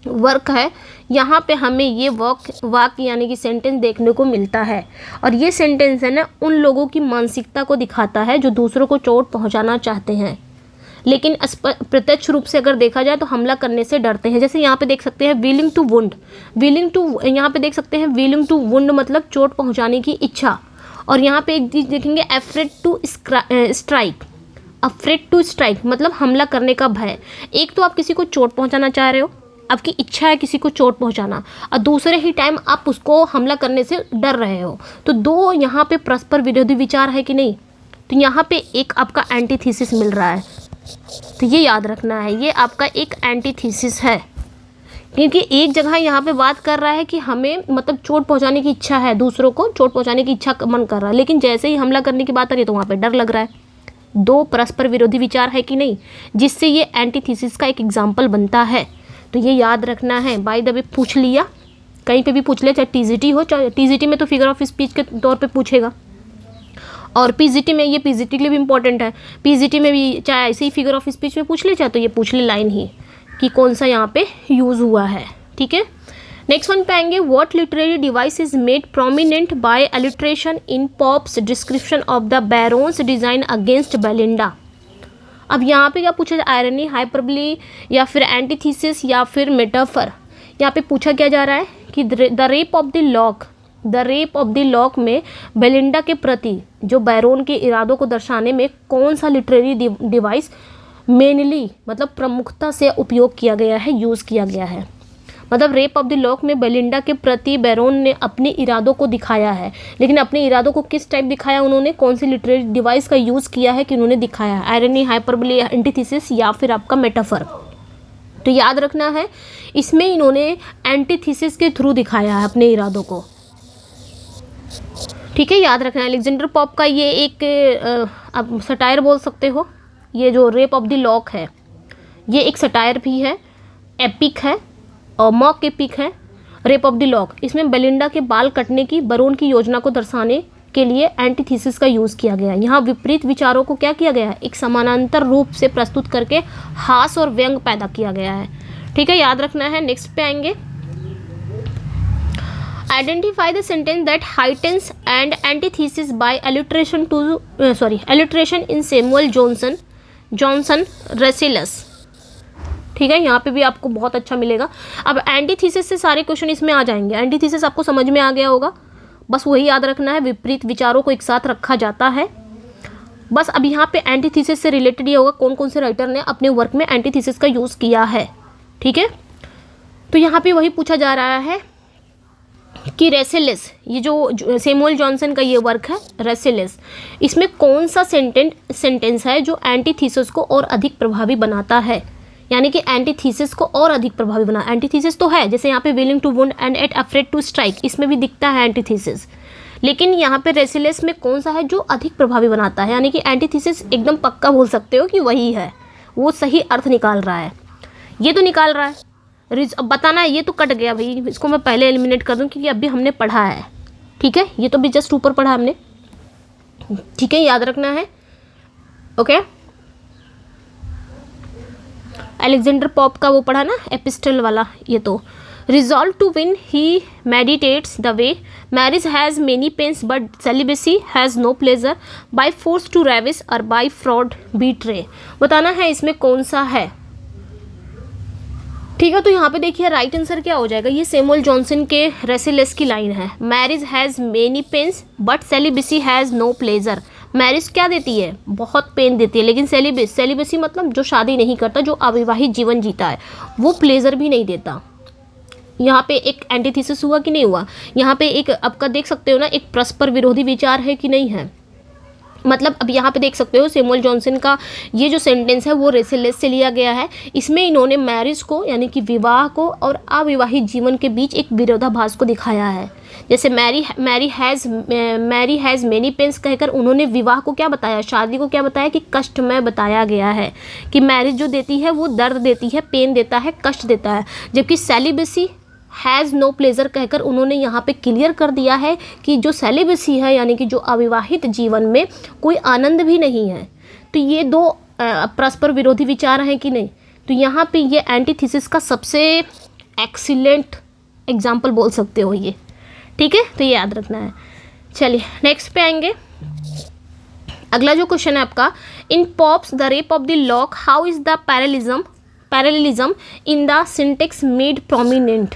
S1: वर्क है। यहाँ पे हमें ये वाक्य यानी कि सेंटेंस देखने को मिलता है, और ये सेंटेंस है ना उन लोगों की मानसिकता को दिखाता है जो दूसरों को चोट पहुँचाना चाहते हैं, लेकिन प्रत्यक्ष रूप से अगर देखा जाए तो हमला करने से डरते हैं। जैसे यहाँ पे देख सकते हैं विलिंग टू वुंड, यहाँ पे देख सकते हैं विलिंग टू वुंड मतलब चोट पहुँचाने की इच्छा, और यहाँ पे एक चीज़ देखेंगे afraid to strike, afraid to strike मतलब हमला करने का भय। एक तो आप किसी को चोट पहुँचाना चाह रहे हो, आपकी इच्छा है किसी को चोट पहुंचाना, और दूसरे ही टाइम आप उसको हमला करने से डर रहे हो, तो दो यहाँ पे परस्पर विरोधी विचार है कि नहीं। तो यहाँ पे एक आपका एंटीथीसिस मिल रहा है, तो ये याद रखना है, ये आपका एक एंटीथीसिस है, क्योंकि एक जगह यहाँ पे बात कर रहा है कि हमें मतलब चोट पहुँचाने की इच्छा है, दूसरों को चोट पहुँचाने की इच्छा मन कर रहा है, लेकिन जैसे ही हमला करने की बात आ रही है तो वहाँ पर डर लग रहा है। दो परस्पर विरोधी विचार है कि नहीं, जिससे ये एंटीथीसिस का एक एग्जाम्पल बनता है। तो ये याद रखना है। बाय द वे पूछ लिया, कहीं पे भी पूछ लिया, चाहे TGT हो, चाहे TGT में तो फिगर ऑफ स्पीच के तौर पे पूछेगा, और PGT में, ये PGT के लिए भी इंपॉर्टेंट है, PGT में भी चाहे ऐसे ही फिगर ऑफ स्पीच में पूछ ले, चाहे तो ये पूछ ले लाइन ही कि कौन सा यहाँ पे यूज़ हुआ है। ठीक है, नेक्स्ट वन पे आएंगे, what literary device is made prominent by alliteration in Pope's description of the Baron's design against Belinda. अब यहाँ पे क्या पूछा जाए, आयरनी, हाइपरबली या फिर एंटीथीसिस या फिर मेटाफर। यहाँ पे पूछा क्या जा रहा है कि the Rape of the lock में बेलिंडा के प्रति जो बैरोन के इरादों को दर्शाने में कौन सा लिटरेरी डिवाइस मेनली मतलब प्रमुखता से उपयोग किया गया है, यूज़ किया गया है। मतलब रेप ऑफ द लॉक में बेलिंडा के प्रति बैरोन ने अपने इरादों को दिखाया है, लेकिन अपने इरादों को किस टाइप दिखाया उन्होंने, कौन सी लिटरेरी डिवाइस का यूज़ किया है कि उन्होंने दिखाया है, आयरनी, हाइपरबली, एंटीथीसिस या फिर आपका मेटाफर। तो याद रखना है इसमें इन्होंने एंटीथीसिस के थ्रू दिखाया है अपने इरादों को, ठीक है, याद रखना है। अलेक्जेंडर पोप का ये एक आप सटायर बोल सकते हो, ये जो रेप ऑफ द लॉक है ये एक सटायर भी है, एपिक है और मॉक एपिक है। रेप ऑफ द लॉक इसमें बेलिंडा के बाल कटने की बैरोन की योजना को दर्शाने के लिए एंटीथीसिस का यूज़ किया गया। यहाँ विपरीत विचारों को क्या किया गया है, एक समानांतर रूप से प्रस्तुत करके हास और व्यंग पैदा किया गया है, ठीक है, याद रखना है। नेक्स्ट पे आएंगे, identify the sentence that heightens and antithesis by alliteration in Samuel Johnson Rasselas, ठीक है, यहाँ पे भी आपको बहुत अच्छा मिलेगा। अब एंटीथीसिस से सारे क्वेश्चन इसमें आ जाएंगे। एंटीथीसिस आपको समझ में आ गया होगा, बस वही याद रखना है, विपरीत विचारों को एक साथ रखा जाता है। बस अब यहाँ पे एंटीथीसिस से रिलेटेड ये होगा कौन कौन से राइटर ने अपने वर्क में एंटीथीसिस का यूज़ किया है, ठीक है। तो यहाँ पे वही पूछा जा रहा है कि रेसिलस, ये जो सैमुअल जॉनसन का ये वर्क है रेसिलस, इसमें कौन सा सेंटेंस है जो एंटीथीसिस को और अधिक प्रभावी बनाता है, यानी कि एंटीथीसिस को और अधिक प्रभावी बना। एंटीथीसिस तो है, जैसे यहाँ पे willing to wound and yet afraid to strike, इसमें भी दिखता है एंटीथीसिस, लेकिन यहाँ पे रेसिलस में कौन सा है जो अधिक प्रभावी बनाता है, यानी कि एंटीथीसिस एकदम पक्का बोल सकते हो कि वही है, वो सही अर्थ निकाल रहा है। ये तो निकाल रहा है, अब बताना है, ये तो कट गया भाई, इसको मैं पहले एलिमिनेट कर दूँ क्योंकि अभी हमने पढ़ा है, ठीक है, ये तो भी जस्ट ऊपर पढ़ा हमने, ठीक है, याद रखना है, ओके। अलेक्जेंडर पॉप का वो पढ़ा ना एपिस्टल वाला, ये तो resolve to win he meditates the way marriage has many pains but celibacy has no pleasure by force to ravish और बाय फ्रॉड बीट्रे। बताना है इसमें कौन सा है, ठीक है। तो यहाँ पे देखिए राइट आंसर क्या हो जाएगा, ये सैमुअल जॉनसन के रेसिलस की लाइन है, marriage has many pains but celibacy has no pleasure. Marriage क्या देती है, बहुत पेन देती है, लेकिन सेलिबेसी मतलब जो शादी नहीं करता, जो अविवाहित जीवन जीता है, वो प्लेजर भी नहीं देता। यहाँ पे एक एंटीथीसिस हुआ कि नहीं हुआ, यहाँ पे एक आपका देख सकते हो ना, एक परस्पर विरोधी विचार है कि नहीं है। मतलब अब यहाँ पे देख सकते हो सैमुअल जॉनसन का ये जो सेंटेंस है वो रेसिलस से लिया गया है। इसमें इन्होंने मैरिज को यानी कि विवाह को और अविवाहित जीवन के बीच एक विरोधाभास को दिखाया है। जैसे मैरी हैज़ मेनी पेन्स कहकर उन्होंने विवाह को क्या बताया, शादी को क्या बताया कि कष्टमय बताया गया है, कि मैरिज जो देती है वो दर्द देती है, पेन देता है, कष्ट देता है। जबकि सेलिबेसी हैज़ नो प्लेजर कहकर उन्होंने यहाँ पे क्लियर कर दिया है कि जो सेलिबेसी है यानी कि जो अविवाहित जीवन में कोई आनंद भी नहीं है। तो ये दो परस्पर विरोधी विचार हैं कि नहीं। तो यहाँ पे ये एंटीथीसिस का सबसे एक्सीलेंट एग्जाम्पल बोल सकते हो ये, ठीक है, तो ये याद रखना है। चलिए नेक्स्ट पे आएंगे। अगला जो क्वेश्चन है आपका, in Pope's the Rape of the Lock how is the parallelism in the syntax made prominent.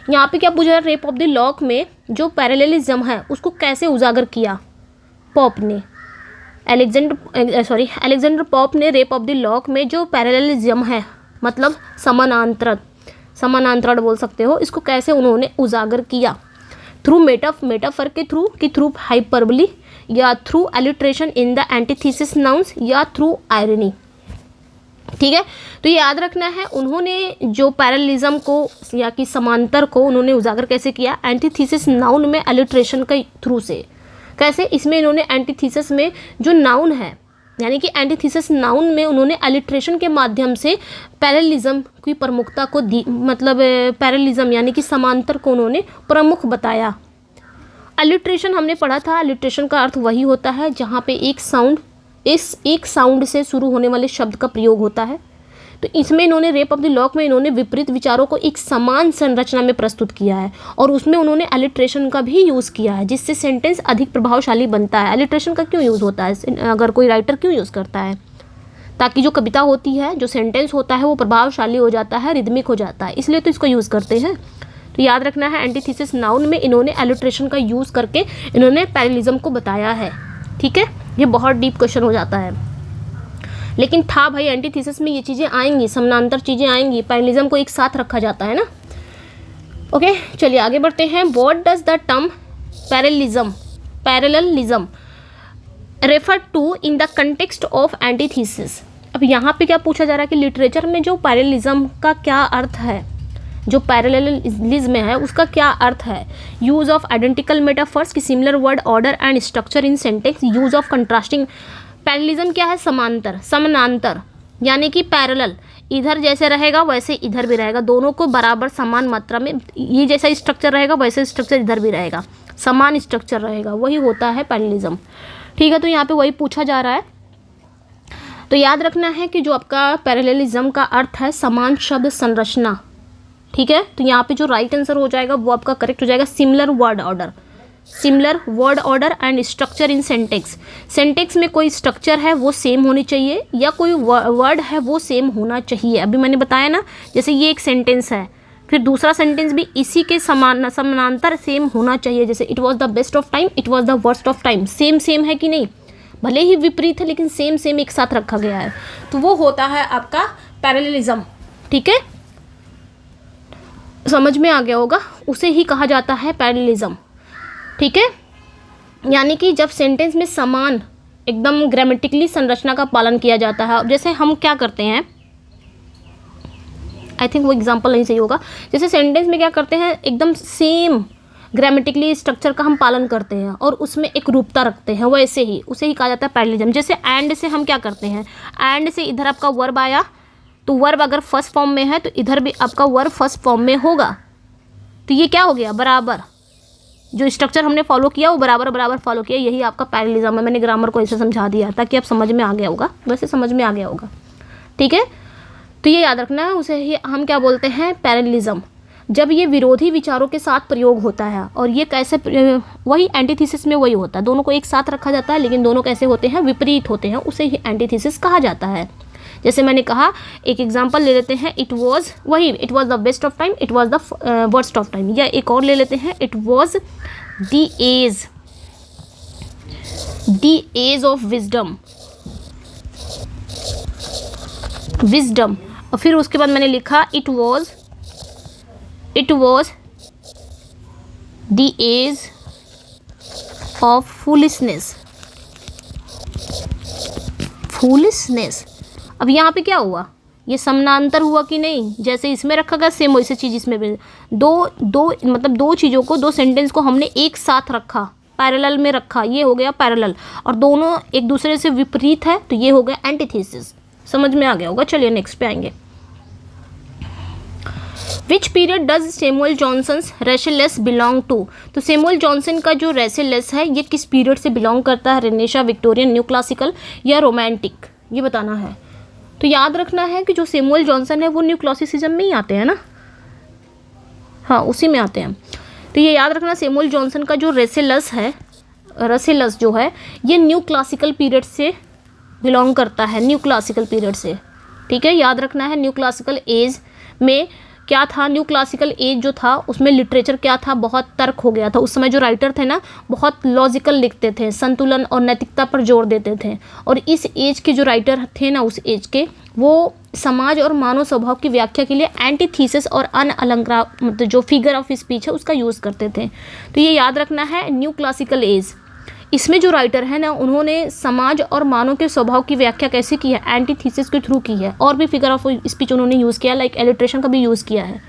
S1: यहाँ पे क्या पूछा है, रेप ऑफ द लॉक में जो पैरेललिज्म है उसको कैसे उजागर किया पॉप ने, अलेक्जेंडर पॉप ने रेप ऑफ द लॉक में जो पैरेललिज्म है मतलब समानांतरण बोल सकते हो, इसको कैसे उन्होंने उजागर किया, थ्रू मेटाफर के थ्रू कि थ्रू हाइपरबली या through alliteration in the antithesis nouns या थ्रू आयरनी, ठीक है। तो ये याद रखना है उन्होंने जो पैरेललिज्म को या कि समांतर को उन्होंने उजागर कैसे किया, एंटीथीसिस नाउन में एलिट्रेशन के थ्रू से। कैसे, इसमें इन्होंने एंटीथीसिस में जो नाउन है यानी कि एंटीथीसिस नाउन में उन्होंने एलिट्रेशन के माध्यम से पैरेललिज्म की प्रमुखता को दी, मतलब पैरेललिज्म यानी कि समांतर को उन्होंने प्रमुख बताया। एलिट्रेशन हमने पढ़ा था, एलिट्रेशन का अर्थ वही होता है जहाँ पे एक साउंड से शुरू होने वाले शब्द का प्रयोग होता है। तो इसमें इन्होंने रेप ऑफ द लॉक में इन्होंने विपरीत विचारों को एक समान संरचना में प्रस्तुत किया है और उसमें उन्होंने एलिट्रेशन का भी यूज़ किया है जिससे सेंटेंस अधिक प्रभावशाली बनता है। एलिट्रेशन का क्यों यूज़ होता है, अगर कोई राइटर क्यों यूज़ करता है, ताकि जो कविता होती है, जो सेंटेंस होता है वो प्रभावशाली हो जाता है, रिदमिक हो जाता है, इसलिए तो इसको यूज़ करते हैं। तो याद रखना है एंटीथेसिस नाउन में इन्होंने एलिट्रेशन का यूज़ करके इन्होंने पैरेललिज्म को बताया है। ठीक है, ये बहुत डीप क्वेश्चन हो जाता है, लेकिन था भाई एंटीथेसिस में ये चीज़ें आएंगी, समानांतर चीज़ें आएंगी, पैरेललिज्म को एक साथ रखा जाता है ना। ओके, चलिए आगे बढ़ते हैं। What does the term parallelism refer to in the context of antithesis. अब यहाँ पे क्या पूछा जा रहा है कि लिटरेचर में जो पैरेललिज्म का क्या अर्थ है, जो पैरेललिज्म है उसका क्या अर्थ है। यूज ऑफ आइडेंटिकल मेटाफर्स की similar word order and structure in sentence, use of contrasting. Parallelism क्या है, समानांतर, यानी कि पैरेलल, इधर जैसे रहेगा वैसे इधर भी रहेगा, दोनों को बराबर समान मात्रा में, ये जैसा स्ट्रक्चर रहेगा वैसे स्ट्रक्चर इधर भी रहेगा, समान स्ट्रक्चर रहेगा, वही होता है पैरेललिज्म। ठीक है, तो यहाँ पे वही पूछा जा रहा है। तो याद रखना है कि जो आपका पैरेललिज्म का अर्थ है समान शब्द संरचना। ठीक है, तो यहाँ पे जो राइट आंसर हो जाएगा वो आपका करेक्ट हो जाएगा similar word order and structure in sentence. Sentence में कोई स्ट्रक्चर है वो सेम होनी चाहिए या कोई वर्ड है वो सेम होना चाहिए। अभी मैंने बताया ना, जैसे ये एक सेंटेंस है, फिर दूसरा सेंटेंस भी इसी के समानांतर सेम होना चाहिए। जैसे it was the best of time, it was the worst of time, same है कि नहीं, भले ही विपरीत है लेकिन सेम एक साथ रखा गया है, तो वो होता है आपका पैरेललिज्म। ठीक है, समझ में आ गया होगा, उसे ही कहा जाता है पैरेललिज्म। ठीक है, यानी कि जब सेंटेंस में समान एकदम ग्रामेटिकली संरचना का पालन किया जाता है। जैसे हम क्या करते हैं, आई थिंक वो एग्जांपल नहीं सही होगा, जैसे सेंटेंस में क्या करते हैं एकदम सेम ग्रामेटिकली स्ट्रक्चर का हम पालन करते हैं और उसमें एक रूपता रखते हैं, वैसे ही उसे ही कहा जाता है पैरेललिज्म। जैसे एंड से हम क्या करते हैं, एंड से इधर आपका वर्ब आया, तो वर्ब अगर फर्स्ट फॉर्म में है तो इधर भी आपका वर्ब फर्स्ट फॉर्म में होगा, तो ये क्या हो गया, बराबर। जो स्ट्रक्चर हमने फॉलो किया वो बराबर फॉलो किया, यही आपका पैरेललिज्म है। मैंने ग्रामर को ऐसे समझा दिया ताकि आप समझ में आ गया होगा, वैसे समझ में आ गया होगा। ठीक है, तो ये याद रखना है, उसे ही हम क्या बोलते हैं, पैरेललिज्म। जब ये विरोधी विचारों के साथ प्रयोग होता है, और ये कैसे, वही एंटीथेसिस में वही होता है, दोनों को एक साथ रखा जाता है लेकिन दोनों कैसे होते हैं, विपरीत होते हैं, उसे ही एंटीथेसिस कहा जाता है। जैसे मैंने कहा, एक एग्जांपल ले लेते हैं, it was the best of time, it was the worst of time. या एक और ले लेते हैं, it was the age of wisdom. और फिर उसके बाद मैंने लिखा, it was the age of foolishness. अब यहाँ पे क्या हुआ, ये समानांतर हुआ कि नहीं, जैसे इसमें रखा गया सेम वैसे चीज़ इसमें भी, दो चीज़ों को, दो सेंटेंस को हमने एक साथ रखा, पैरेलल में रखा, ये हो गया पैरेलल, और दोनों एक दूसरे से विपरीत है तो ये हो गया एंटीथेसिस। समझ में आ गया होगा। चलिए नेक्स्ट पे आएंगे। Which period does Samuel Johnson's Rasselas belong to. तो सैमुअल जॉनसन का जो रेशेललेस है ये किस पीरियड से बिलोंग करता है, रेनेसा, विक्टोरियन, न्यू क्लासिकल या रोमांटिक, ये बताना है। तो याद रखना है कि जो सैमुअल जॉनसन है वो न्यू क्लासिसिज्म में ही आते हैं ना, हाँ उसी में आते हैं। तो ये याद रखना, सैमुअल जॉनसन का जो रेशेलस जो है ये न्यू क्लासिकल पीरियड से बिलोंग करता है, न्यू क्लासिकल पीरियड से। ठीक है, याद रखना है न्यू क्लासिकल एज में क्या था, न्यू क्लासिकल एज जो था उसमें लिटरेचर क्या था, बहुत तर्क हो गया था। उस समय जो राइटर थे ना बहुत लॉजिकल लिखते थे, संतुलन और नैतिकता पर जोर देते थे। और इस एज के जो राइटर थे ना, उस एज के, वो समाज और मानव स्वभाव की व्याख्या के लिए एंटीथेसिस और अलंकार, मतलब जो फिगर ऑफ स्पीच है उसका यूज़ करते थे। तो ये याद रखना है, न्यू क्लासिकल एज, इसमें जो राइटर है ना उन्होंने समाज और मानव के स्वभाव की व्याख्या कैसे की है, एंटीथेसिस के थ्रू की है। और भी फिगर ऑफ स्पीच उन्होंने यूज़ किया, लाइक एलिट्रेशन का भी यूज़ किया है,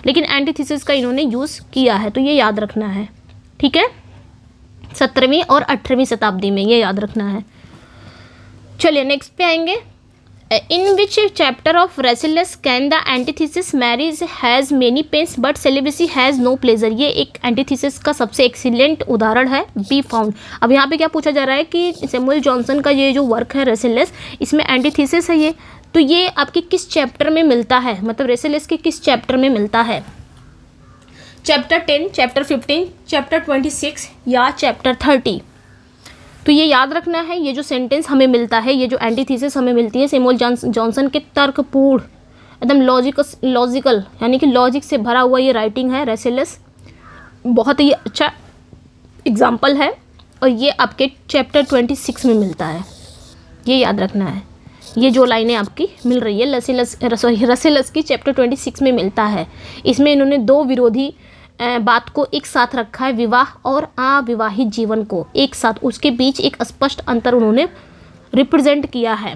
S1: लेकिन एंटीथेसिस का इन्होंने यूज़ किया है। तो ये याद रखना है। ठीक है, 17वीं और 18वीं शताब्दी में, ये याद रखना है। चलिए नेक्स्ट पे आएंगे। In which chapter of Rasselas can the antithesis marriage has many pains but celibacy has no pleasure. ये एक एंटीथेसिस का सबसे एक्सीलेंट उदाहरण है, बी फाउंड। अब यहाँ पे क्या पूछा जा रहा है कि सैमुअल जॉनसन का ये जो वर्क है रेशेललेस, इसमें एंटीथेसिस है ये, तो ये आपके किस चैप्टर में मिलता है, मतलब रेशेललेस के किस चैप्टर में मिलता है, चैप्टर 10, चैप्टर 15, चैप्टर 26 या चैप्टर 30। तो ये याद रखना है, ये जो सेंटेंस हमें मिलता है, ये जो एंटीथीसिस हमें मिलती है सैमुअल जॉनसन के तर्कपूर्ण एकदम लॉजिकल यानी कि लॉजिक से भरा हुआ ये राइटिंग है रेसेलस, बहुत ही अच्छा एग्जाम्पल है। और ये आपके चैप्टर 26 में मिलता है, ये याद रखना है। ये जो लाइनें आपकी मिल रही है रेसेलस की चैप्टर 26 में मिलता है। इसमें इन्होंने दो विरोधी बात को एक साथ रखा है, विवाह और अविवाहित जीवन को एक साथ, उसके बीच एक स्पष्ट अंतर उन्होंने रिप्रेजेंट किया है।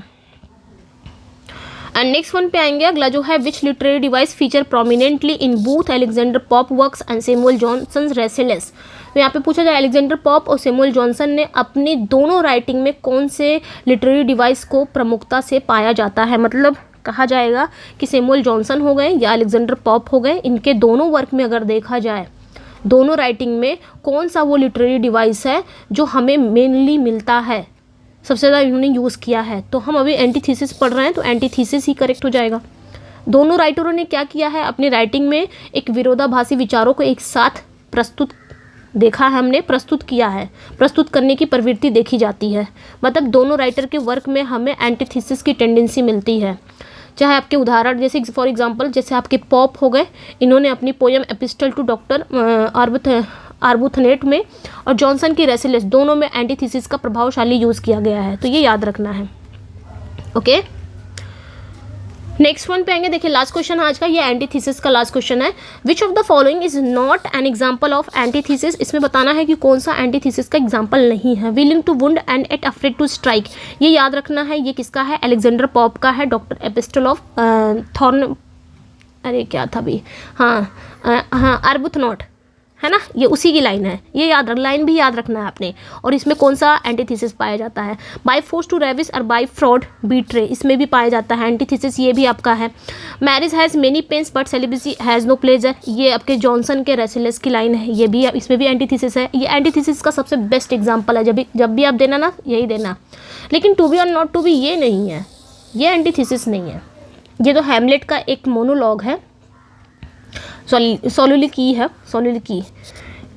S1: एंड नेक्स्ट वन पे आएंगे, अगला जो है which literary device feature prominently in both Alexander Pope works and Samuel Johnson Rasselas. तो यहाँ पे पूछा जाए अलेक्जेंडर पॉप और सैमुअल जॉनसन ने अपनी दोनों राइटिंग में कौन से लिटरेरी डिवाइस को प्रमुखता से पाया जाता है, मतलब कहा जाएगा कि सैमुअल जॉनसन हो गए या अलेक्जेंडर पॉप हो गए, इनके दोनों वर्क में अगर देखा जाए दोनों राइटिंग में कौन सा वो लिटरेरी डिवाइस है जो हमें मेनली मिलता है, सबसे ज़्यादा इन्होंने यूज़ किया है। तो हम अभी एंटीथीसिस पढ़ रहे हैं तो एंटीथीसिस ही करेक्ट हो जाएगा। दोनों राइटरों ने क्या किया है, अपनी राइटिंग में एक विरोधाभासी विचारों को एक साथ प्रस्तुत देखा है, हमने प्रस्तुत किया है, प्रस्तुत करने की प्रवृत्ति देखी जाती है। मतलब दोनों राइटर के वर्क में हमें एंटीथीसिस की टेंडेंसी मिलती है। चाहे आपके उदाहरण जैसे फॉर एग्जांपल जैसे आपके पॉप हो गए, इन्होंने अपनी पोयम एपिस्टल टू डॉक्टर आर्बुथनेट में और जॉनसन की रेसेलस दोनों में एंटीथीसिस का प्रभावशाली यूज़ किया गया है, तो ये याद रखना है। ओके, नेक्स्ट वन पे आएंगे। देखिए लास्ट क्वेश्चन आज का, ये एंटीथीसिस का लास्ट क्वेश्चन है। विच of the following is not an example of antithesis. इसमें बताना है कि कौन सा एंटीथीसिस का एग्जाम्पल नहीं है। Willing to wound and yet afraid to strike, ये याद रखना है। ये किसका है, अलेक्जेंडर पॉप का है। डॉक्टर एपिस्टल ऑफ थॉर्न, अरे क्या था भी, हाँ आर्बुथनॉट है ना, ये उसी की लाइन है, ये याद रख, लाइन भी याद रखना है आपने। और इसमें कौन सा एंटीथीसिस पाया जाता है, बाय फोर्स टू रेविस और बाय फ्रॉड बीट्रे, इसमें भी पाया जाता है एंटीथीसिस, ये भी आपका है। Marriage has many pains but celibacy has no pleasure, ये आपके जॉनसन के रेसेलस की लाइन है, ये भी इसमें भी एंटीथीसिस है। ये एंटीथीसिस का सबसे बेस्ट एग्जाम्पल है, जब भी आप देना ना यही देना। लेकिन टू बी और नॉट टू बी ये नहीं है, ये एंटीथीसिस नहीं है। ये तो हैमलेट का एक मोनोलॉग है, सोलिलोकी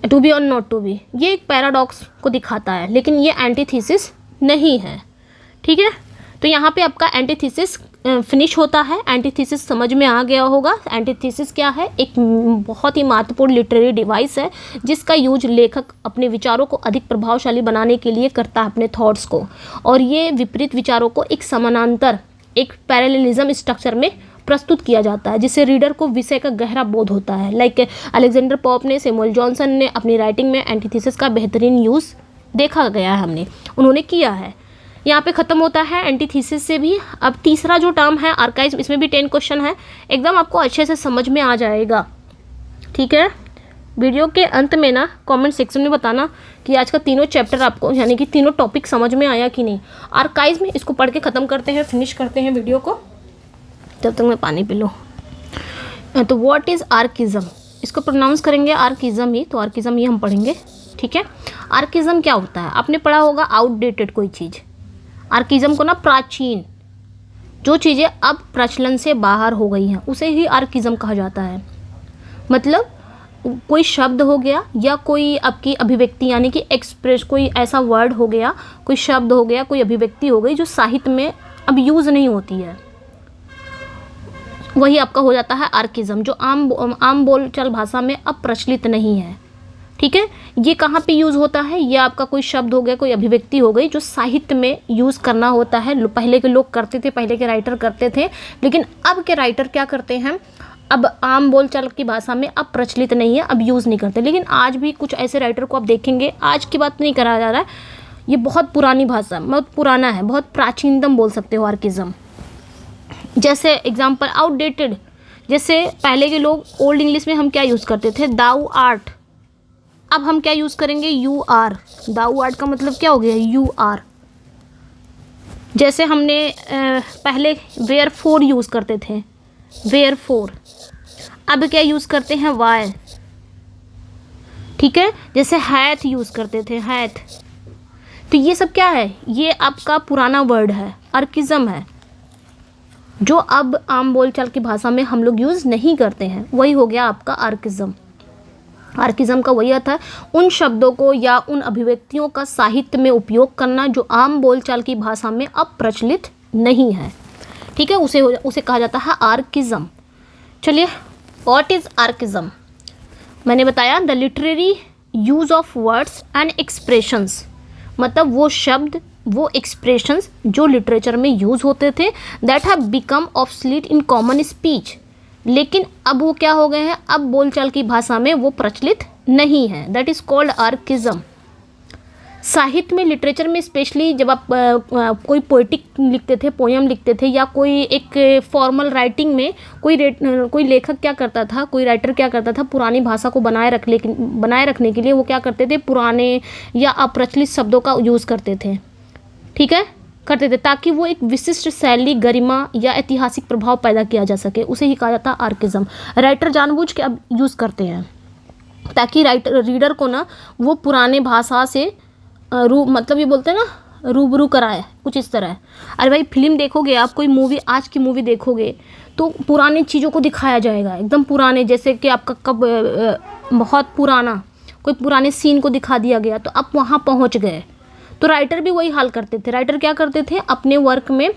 S1: टू बी और नॉट टू बी, ये एक पैराडॉक्स को दिखाता है, लेकिन ये एंटीथीसिस नहीं है। ठीक है, तो यहाँ पे आपका एंटीथीसिस फिनिश होता है। एंटीथीसिस समझ में आ गया होगा। एंटीथीसिस क्या है, एक बहुत ही महत्वपूर्ण लिटरेरी डिवाइस है जिसका यूज लेखक अपने विचारों को अधिक प्रभावशाली बनाने के लिए करता है, अपने थॉट्स को, और ये विपरीत विचारों को एक समानांतर, एक पैरेललिज्म स्ट्रक्चर में प्रस्तुत किया जाता है, जिससे रीडर को विषय का गहरा बोध होता है। लाइक अलेक्जेंडर पॉप ने, सैमुअल जॉनसन ने अपनी राइटिंग में एंटीथीसिस का बेहतरीन यूज़ देखा गया है, उन्होंने किया है। यहाँ पे ख़त्म होता है एंटीथीसिस से भी। अब तीसरा जो टर्म है आर्काइव्स, इसमें भी 10 क्वेश्चन है, एकदम आपको अच्छे से समझ में आ जाएगा। ठीक है, वीडियो के अंत में ना कमेंट सेक्शन में बताना कि आज का तीनों चैप्टर आपको यानी कि तीनों टॉपिक समझ में आया कि नहीं। आर्काइव्स में इसको पढ़ के ख़त्म करते हैं, फिनिश करते हैं वीडियो को, जब तक मैं पानी पी लूँ। तो व्हाट इज़ आर्किज्म, इसको प्रोनाउंस करेंगे आर्किज्म ही, तो आर्किज्म ही हम पढ़ेंगे। ठीक है, आर्किज्म क्या होता है, आपने पढ़ा होगा आउटडेटेड कोई चीज़। आर्किज्म को ना प्राचीन, जो चीज़ें अब प्रचलन से बाहर हो गई हैं उसे ही आर्किज्म कहा जाता है। मतलब कोई शब्द हो गया या कोई आपकी अभिव्यक्ति यानी कि एक्सप्रेस, कोई ऐसा वर्ड हो गया, कोई शब्द हो गया, कोई अभिव्यक्ति हो गई जो साहित्य में अब यूज़ नहीं होती है, वही आपका हो जाता है आर्किज्म, जो आम बोलचाल भाषा में अब प्रचलित नहीं है। ठीक है, ये कहाँ पे यूज़ होता है, ये आपका कोई शब्द हो गया, कोई अभिव्यक्ति हो गई जो साहित्य में यूज़ करना होता है। पहले के लोग करते थे, पहले के राइटर करते थे, लेकिन अब के राइटर क्या करते हैं, अब आम बोलचाल की भाषा में अब प्रचलित नहीं है, अब यूज़ नहीं करते। लेकिन आज भी कुछ ऐसे राइटर को आप देखेंगे, आज की बात नहीं करा जा रहा है, ये बहुत पुरानी भाषा, बहुत पुराना है, बहुत प्राचीनतम बोल सकते हो आर्किज्म। जैसे एग्जाम्पल आउटडेटेड, जैसे पहले के लोग ओल्ड इंग्लिश में हम क्या यूज़ करते थे, दाउ आर्ट, अब हम क्या यूज़ करेंगे, यू आर। दाउ आर्ट का मतलब क्या हो गया, यू आर। जैसे हमने पहले वेयर फोर यूज़ करते थे, वेयर फोर, अब क्या यूज़ करते हैं, वाई। ठीक है, जैसे हैथ यूज़ करते थे, हैथ। तो ये सब क्या है, ये आपका पुराना वर्ड है, आर्किज्म है, जो अब आम बोलचाल की भाषा में हम लोग यूज़ नहीं करते हैं, वही हो गया आपका आर्किज्म। आर्किज्म का वही अर्थ है उन शब्दों को या उन अभिव्यक्तियों का साहित्य में उपयोग करना जो आम बोलचाल की भाषा में अब प्रचलित नहीं है। ठीक है, उसे कहा जाता है आर्किज्म। चलिए, व्हाट इज आर्किज्म? मैंने बताया the literary use of words and expressions, मतलब वो शब्द, वो एक्सप्रेशंस जो लिटरेचर में यूज होते थे, that have become obsolete in common speech, लेकिन अब वो क्या हो गए हैं, अब बोलचाल की भाषा में वो प्रचलित नहीं है। That is called archaism. साहित्य में, लिटरेचर में स्पेशली जब आप कोई पोइटिक लिखते थे, पोयम लिखते थे, या कोई एक फॉर्मल राइटिंग में कोई लेखक क्या करता था, कोई राइटर क्या करता था, पुरानी भाषा को बनाए रखने के लिए वो क्या करते थे, पुराने या अप्रचलित शब्दों का यूज़ करते थे। ठीक है, करते थे ताकि वो एक विशिष्ट शैली, गरिमा या ऐतिहासिक प्रभाव पैदा किया जा सके। उसे ही कहा जाता है आर्किज्म। राइटर जानबूझ के अब यूज़ करते हैं ताकि रीडर को ना वो पुराने भाषा से मतलब ये बोलते हैं ना रूबरू कराए, कुछ इस तरह है। अरे भाई, फिल्म देखोगे आप, कोई मूवी, आज की मूवी देखोगे तो पुरानी चीज़ों को दिखाया जाएगा, एकदम पुराने, जैसे कि आपका कब बहुत पुराना कोई पुराने सीन को दिखा दिया गया तो आप वहाँ पहुँच गए। तो राइटर भी वही हाल करते थे। राइटर क्या करते थे, अपने वर्क में,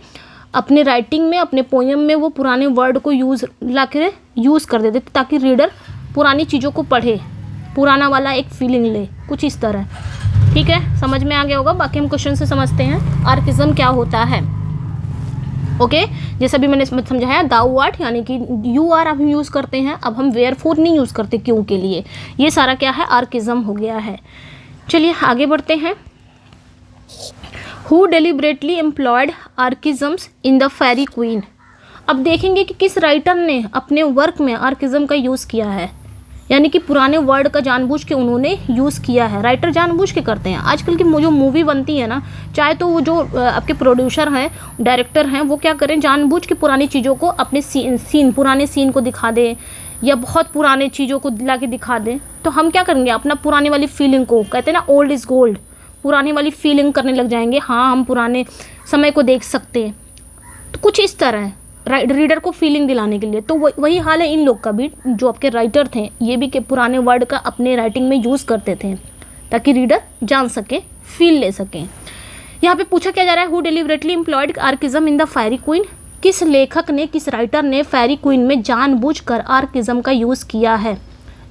S1: अपने राइटिंग में, अपने पोएम में वो पुराने वर्ड को यूज़ कर देते थे ताकि रीडर पुरानी चीज़ों को पढ़े, पुराना वाला एक फीलिंग ले, कुछ इस तरह। ठीक है, समझ में आ गया होगा। बाकी हम क्वेश्चन से समझते हैं आर्किज्म क्या होता है। ओके, जैसा भी मैंने समझाया, दाउ आर्ट यानी कि यू आर हम यूज़ करते हैं, अब हम वेयर फोर नहीं यूज़ करते क्यों के लिए। ये सारा क्या है, आर्किज्म हो गया है। चलिए आगे बढ़ते हैं। Who deliberately employed archaisms in the Faerie Queene. अब देखेंगे कि किस राइटर ने अपने वर्क में आर्किज्म का यूज़ किया है, यानी कि पुराने वर्ड का जानबूझ के उन्होंने यूज़ किया है। राइटर जानबूझ के करते हैं। आजकल की जो मूवी बनती है ना, चाहे तो वो जो आपके प्रोड्यूसर हैं, डायरेक्टर हैं, वो क्या करें, जानबूझ के पुरानी चीज़ों को अपने पुराने सीन को दिखा दें या बहुत पुराने चीज़ों को ला के दिखा दें। तो हम क्या करेंगे, अपना पुराने वाली फीलिंग को, कहते हैं ना ओल्ड इज़ गोल्ड, पुरानी वाली फीलिंग करने लग जाएंगे। हाँ, हम पुराने समय को देख सकते हैं। तो कुछ इस तरह है रीडर को फीलिंग दिलाने के लिए। तो वही हाल है इन लोग का भी, जो आपके राइटर थे, ये भी के पुराने वर्ड का अपने राइटिंग में यूज़ करते थे ताकि रीडर जान सके, फील ले सके। यहाँ पे पूछा क्या जा रहा है, who deliberately employed archaism in the Faerie Queene. किस लेखक ने, किस राइटर ने फेरी क्वीन में जानबूझकर आर्किज्म का यूज़ किया है।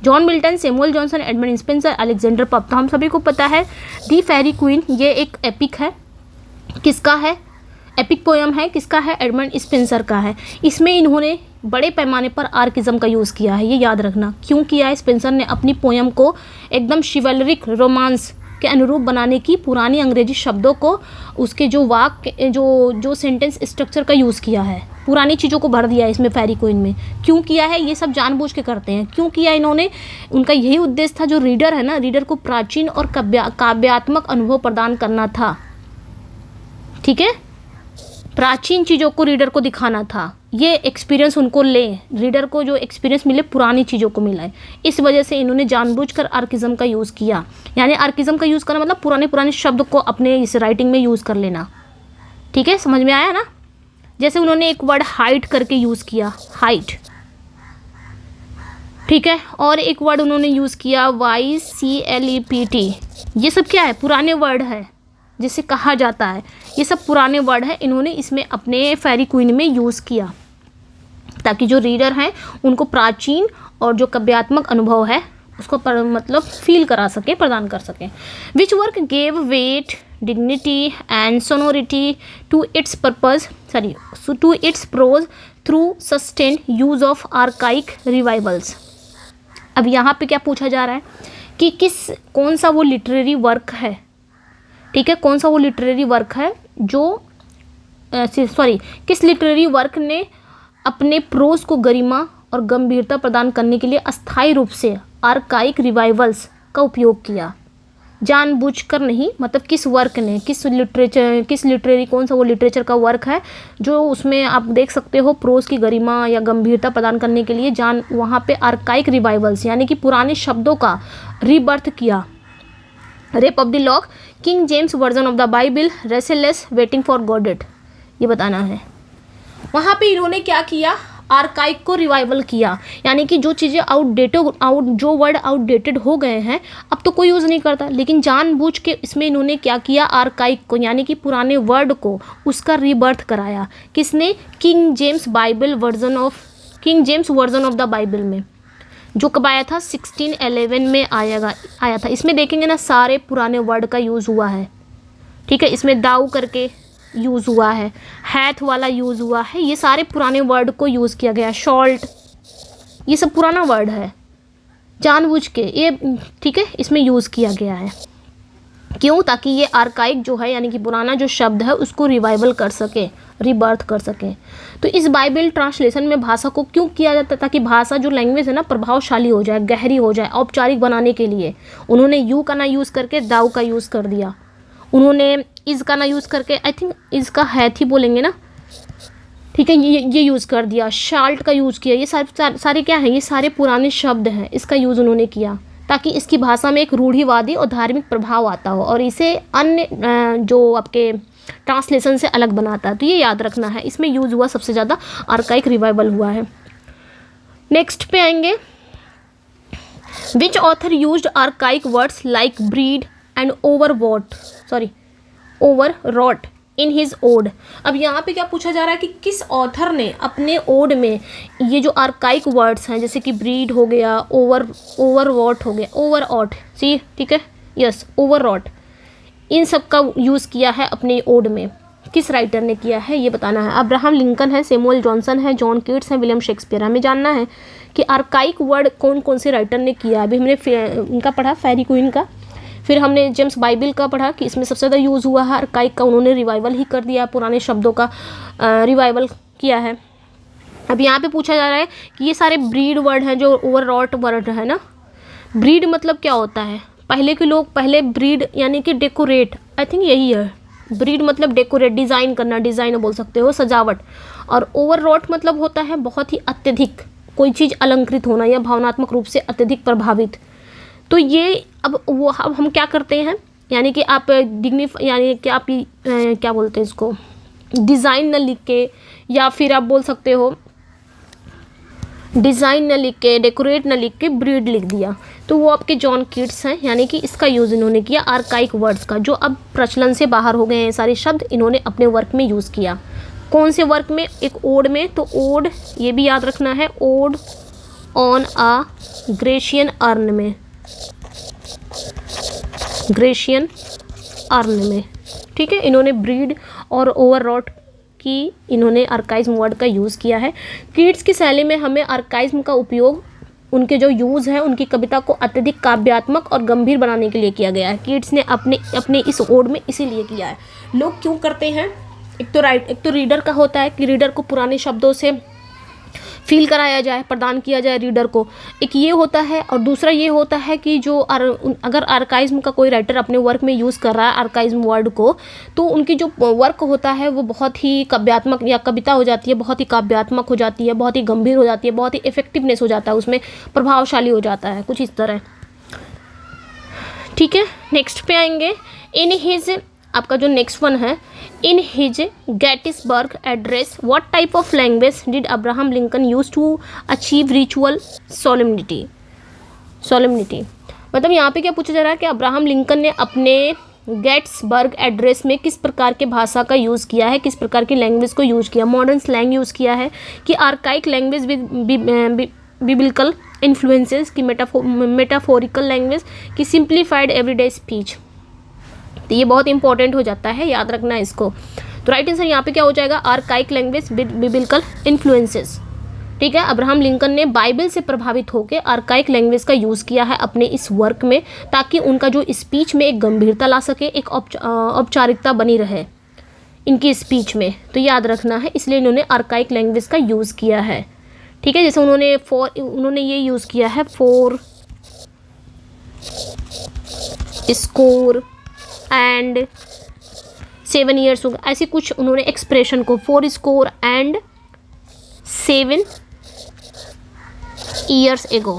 S1: John Milton, Samuel Johnson, Edmund Spenser, Alexander पप। तो हम सभी को पता है दी फेरी क्वीन ये एक एपिक है। किसका है, एपिक पोयम है, किसका है, एडमंड स्पेंसर का है। इसमें इन्होंने बड़े पैमाने पर आर्किज्म का यूज़ किया है, ये याद रखना। क्यों किया है, स्पेंसर ने अपनी पोयम को एकदम शिवलरिक रोमांस के अनुरूप बनाने की पुरानी अंग्रेजी शब्दों को, उसके जो वाक्य, जो सेंटेंस स्ट्रक्चर का यूज़ किया है, पुरानी चीज़ों को भर दिया है इसमें फेरी क्वीन में। क्यों किया है, ये सब जानबूझ के करते हैं। क्यों किया इन्होंने, उनका यही उद्देश्य था, जो रीडर है ना, रीडर को प्राचीन और काव्यात्मक अनुभव प्रदान करना था। ठीक है, प्राचीन चीज़ों को रीडर को दिखाना था, ये एक्सपीरियंस उनको ले, रीडर को जो एक्सपीरियंस मिले पुरानी चीज़ों को मिला है। इस वजह से इन्होंने जानबूझकर आर्किज्म का यूज़ किया। यानी आर्किज्म का यूज़ करना मतलब पुराने शब्द को अपने इस राइटिंग में यूज़ कर लेना। ठीक है, समझ में आया ना। जैसे उन्होंने एक वर्ड हाइट करके यूज़ किया, हाइट। ठीक है, और एक वर्ड उन्होंने यूज़ किया YCLEPT। ये सब क्या है, पुराने वर्ड है जिसे कहा जाता है, ये सब पुराने वर्ड है। इन्होंने इसमें अपने फेरी क्वीन में यूज़ किया ताकि जो रीडर हैं उनको प्राचीन और जो काव्यात्मक अनुभव है उसको मतलब फील करा सके, प्रदान कर सके। Which work gave weight, dignity and sonority to its prose through sustained use of archaic revivals. अब यहाँ पे क्या पूछा जा रहा है कि कौन सा वो लिटरेरी वर्क है। ठीक है, कौन सा वो लिटरेरी वर्क है जो किस लिटरेरी वर्क ने अपने प्रोज को गरिमा और गंभीरता प्रदान करने के लिए अस्थायी रूप से आर्काइक रिवाइवल्स का उपयोग किया। जानबूझकर नहीं, मतलब किस वर्क ने, किस लिटरेरी, कौन सा वो लिटरेचर का वर्क है जो उसमें आप देख सकते हो प्रोज की गरिमा या गंभीरता प्रदान करने के लिए वहाँ पे आर्काइक रिवाइवल्स यानी कि पुराने शब्दों का रीबर्थ किया। Rape of the Lock, King James Version of the Bible, Rasselas, waiting for Godot, ये बताना है। वहाँ पे इन्होंने क्या किया, आर्काइक को रिवाइवल किया, यानी कि जो चीज़ें जो वर्ड आउटडेटेड हो गए हैं अब तो कोई यूज़ नहीं करता, लेकिन जानबूझ के इसमें इन्होंने क्या किया, आर्काइक को यानी कि पुराने वर्ड को उसका रीबर्थ कराया। किसने? King James Version of the Bible में, जो कब आया था? 1611 में आया था। इसमें देखेंगे ना सारे पुराने वर्ड का यूज़ हुआ है, ठीक है। इसमें दाऊ करके यूज़ हुआ है, हैथ वाला यूज़ हुआ है, ये सारे पुराने वर्ड को यूज़ किया गया। शॉल्ट, ये सब पुराना वर्ड है, जानबूझ के ये, ठीक है, इसमें यूज़ किया गया है। क्यों? ताकि ये आर्काइक जो है यानी कि पुराना जो शब्द है उसको रिवाइवल कर सके, रीबर्थ कर सके। तो इस बाइबल ट्रांसलेशन में भाषा को क्यों किया जाता है? ताकि भाषा जो लैंग्वेज है ना प्रभावशाली हो जाए, गहरी हो जाए, औपचारिक बनाने के लिए उन्होंने यू का ना यूज़ करके दाऊ का यूज़ कर दिया। उन्होंने इज़ का ना यूज़ करके, आई थिंक इज़ का हैथ ही बोलेंगे ना, ठीक है, ये यूज़ कर दिया। शाल्ट का यूज़ किया। ये सारे क्या हैं? ये सारे पुराने शब्द हैं, इसका यूज़ उन्होंने किया ताकि इसकी भाषा में एक रूढ़िवादी और धार्मिक प्रभाव आता हो और इसे अन्य जो आपके ट्रांसलेशन से अलग बनाता है। तो ये याद रखना है, इसमें यूज़ हुआ सबसे ज़्यादा आर्काइक रिवाइवल हुआ है। नेक्स्ट पे आएंगे, which author used archaic words like breed and overwrought in his ode. अब यहाँ पे क्या पूछा जा रहा है कि किस ऑथर ने अपने ओड में ये जो आर्काइक वर्ड्स हैं जैसे कि ब्रीड हो गया, ओवरवॉट हो गया, ओवरऑट, सी, ठीक है, यस, ओवररॉट, इन सब का यूज़ किया है अपने ओड में। किस राइटर ने किया है ये बताना है। अब्राहम लिंकन है, सैमुअल जॉनसन है, जॉन कीट्स है, विलियम शेक्सपियर। हमें जानना है कि आर्काइक वर्ड कौन कौन से राइटर ने किया। अभी हमने इनका पढ़ा, फेरी क्वीन का, फिर हमने जेम्स बाइबल का पढ़ा कि इसमें सबसे ज़्यादा यूज़ हुआ है आर्काइक का, उन्होंने रिवाइवल ही कर दिया, पुराने शब्दों का रिवाइवल किया है। अब यहाँ पे पूछा जा रहा है कि ये सारे ब्रीड वर्ड हैं जो ओवररॉट वर्ड है ना। ब्रीड मतलब क्या होता है? पहले के लोग पहले ब्रीड यानी कि डेकोरेट, आई थिंक यही है ब्रीड मतलब डेकोरेट, डिज़ाइन करना, डिज़ाइन बोल सकते हो, सजावट। और ओवररॉट मतलब होता है बहुत ही अत्यधिक, कोई चीज़ अलंकृत होना या भावनात्मक रूप से अत्यधिक प्रभावित। तो ये अब हम क्या करते हैं, यानी कि आप यानी कि आप क्या बोलते हैं इसको, डिज़ाइन न लिख के, या फिर आप बोल सकते हो डिज़ाइन न लिख के, डेकोरेट न लिख के ब्रीड लिख दिया, तो वो आपके जॉन कीट्स हैं, यानी कि इसका यूज़ इन्होंने किया आर्काइक वर्ड्स का, जो अब प्रचलन से बाहर हो गए हैं सारे शब्द, इन्होंने अपने वर्क में यूज़ किया। कौन से वर्क में? एक ओड में, तो ओड ये भी याद रखना है, ode on a Grecian urn में, ग्रेशियन अर्न में, ठीक है। इन्होंने ब्रीड और ओवररॉट की इन्होंने आर्काइज्म वर्ड का यूज़ किया है। कीट्स की शैली में हमें आर्काइज्म का उपयोग, उनके जो यूज़ है उनकी कविता को अत्यधिक काव्यात्मक और गंभीर बनाने के लिए किया गया है। कीट्स ने अपने इस ओड में इसीलिए किया है। लोग क्यों करते हैं? एक तो रीडर का होता है कि रीडर को पुराने शब्दों से फील कराया जाए, प्रदान किया जाए रीडर को, एक ये होता है। और दूसरा ये होता है कि जो अगर आर्काइज्म का कोई राइटर अपने वर्क में यूज़ कर रहा है आर्काइज्म वर्ड को, तो उनकी जो वर्क होता है वो बहुत ही काव्यात्मक, या कविता हो जाती है बहुत ही काव्यात्मक हो जाती है, बहुत ही गंभीर हो जाती है, बहुत ही इफेक्टिवनेस हो जाता है, उसमें प्रभावशाली हो जाता है, कुछ इस तरह, ठीक है। नेक्स्ट पे आएंगे, इन हिज, आपका जो नेक्स्ट वन है, in his Gettysburg Address what type of language did Abraham Lincoln use to achieve ritual solemnity. मतलब यहाँ पे क्या पूछा जा रहा है कि अब्राहम लिंकन ने अपने गेटिसबर्ग एड्रेस में किस प्रकार के भाषा का यूज़ किया है, किस प्रकार की लैंग्वेज को यूज़ किया, मॉडर्न स्लैंग यूज़ किया है कि आर्काइक लैंग्वेज बिब्लिकल इन्फ्लुएंसेस की मेटाफोरिकल लैंग्वेज की सिंप्लीफाइड एवरीडे स्पीच। तो ये बहुत इंपॉर्टेंट हो जाता है, याद रखना है इसको। तो राइट आंसर यहाँ पे क्या हो जाएगा, आर्काइक लैंग्वेज बिब्लिकल इन्फ्लुएंसेस, ठीक है। अब्राहम लिंकन ने बाइबल से प्रभावित होकर आर्काइक लैंग्वेज का यूज़ किया है अपने इस वर्क में, ताकि उनका जो स्पीच में एक गंभीरता ला सके, एक औपचारिकता बनी रहे इनकी स्पीच में। तो याद रखना है, इसलिए इन्होंने आर्काइक लैंग्वेज का यूज़ किया है, ठीक है। जैसे उन्होंने ये यूज़ किया है फॉर स्कोर एंड 7 years होगा, ऐसी कुछ उन्होंने एक्सप्रेशन को, 4 score and 7 years ago,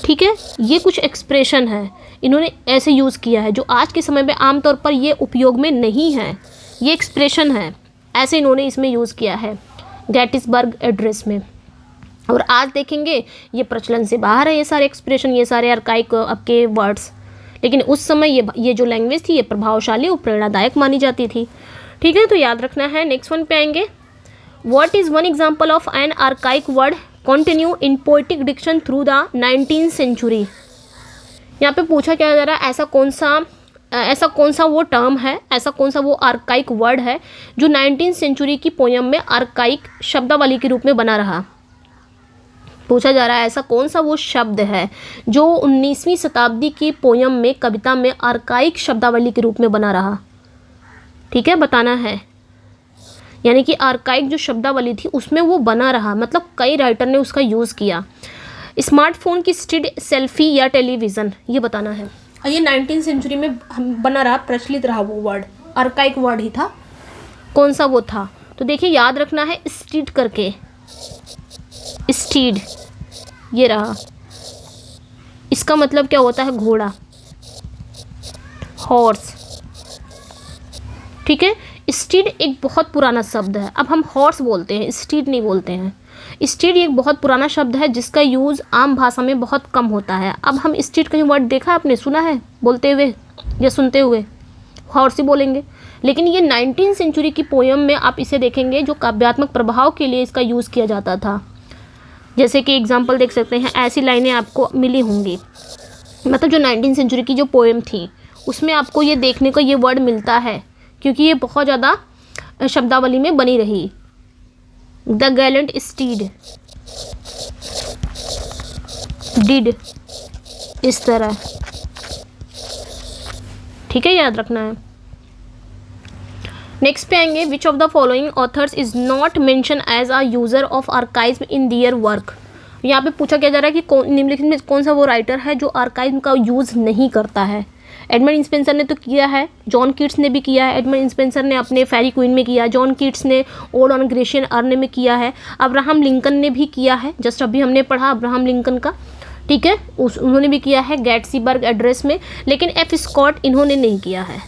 S1: ठीक है। ये कुछ एक्सप्रेशन है इन्होंने ऐसे यूज़ किया है, जो आज के समय में आमतौर पर ये उपयोग में नहीं है, ये एक्सप्रेशन है, ऐसे इन्होंने इसमें यूज़ किया है। गेटिसबर्ग एड्रेस में। और आज देखेंगे ये प्रचलन से बाहर है, ये सारे एक्सप्रेशन, ये सारे अर्काइक आपके वर्ड्स, लेकिन उस समय ये जो लैंग्वेज थी ये प्रभावशाली और प्रेरणादायक मानी जाती थी। ठीक है, तो याद रखना है। नेक्स्ट वन पे आएंगे, what is one example of an archaic word continue in poetic diction through the 19th century. यहाँ पे पूछा क्या जा रहा है, ऐसा कौन सा वो टर्म है, ऐसा कौन सा वो अर्काइक वर्ड है जो 19th सेंचुरी की पोयम में अर्काइक शब्दावली के रूप में बना रहा। पूछा जा रहा है ऐसा कौन सा वो शब्द है जो 19वीं शताब्दी की पोयम में, कविता में अर्काइक शब्दावली के रूप में बना रहा। ठीक है, बताना है, यानी कि अर्काइक जो शब्दावली थी उसमें वो बना रहा, मतलब कई राइटर ने उसका यूज़ किया। स्मार्टफोन की स्टिड, सेल्फी या टेलीविज़न, ये बताना है। और ये 19th सेंचुरी में बना रहा, प्रचलित रहा, वो वर्ड अर्काइक वर्ड ही था। कौन सा वो था, तो देखिए याद रखना है, स्टिड करके, स्टीड ये रहा, इसका मतलब क्या होता है, घोड़ा, हॉर्स। ठीक है, स्टीड एक बहुत पुराना शब्द है, अब हम हॉर्स बोलते हैं, स्टीड नहीं बोलते हैं। स्टीड एक बहुत पुराना शब्द है जिसका यूज़ आम भाषा में बहुत कम होता है। अब हम स्टीड कहीं वर्ड देखा आपने, सुना है बोलते हुए या सुनते हुए, हॉर्स ही बोलेंगे। लेकिन ये 19th सेंचुरी की पोयम में आप इसे देखेंगे जो काव्यात्मक प्रभाव के लिए इसका यूज़ किया जाता था। जैसे कि एग्जाम्पल देख सकते हैं, ऐसी लाइनें आपको मिली होंगी, मतलब जो 19th सेंचुरी की जो पोएम थी उसमें आपको ये देखने को ये वर्ड मिलता है, क्योंकि ये बहुत ज़्यादा शब्दावली में बनी रही। द गैलेंट स्टीड, डिड, इस तरह। ठीक है, याद रखना है। नेक्स्ट पे आएंगे, which of the following authors is not mention as a user of archives in their work. यहाँ पे पूछा क्या जा रहा है कि निम्नलिखित में कौन सा वो राइटर है जो आर्काइव का यूज़ नहीं करता है। एडमंड स्पेंसर ने तो किया है, जॉन कीट्स ने भी किया है। एडमंड स्पेंसर ने अपने फेरी क्वीन में किया, जॉन कीट्स ने ओड ऑन ग्रेशियन अर्न में किया है, अब्राहम लिंकन ने भी किया है, जस्ट अभी हमने पढ़ा अब्राहम लिंकन का। ठीक है, उन्होंने भी किया है गेटिसबर्ग एड्रेस में, लेकिन एफ स्कॉट इन्होंने नहीं किया है।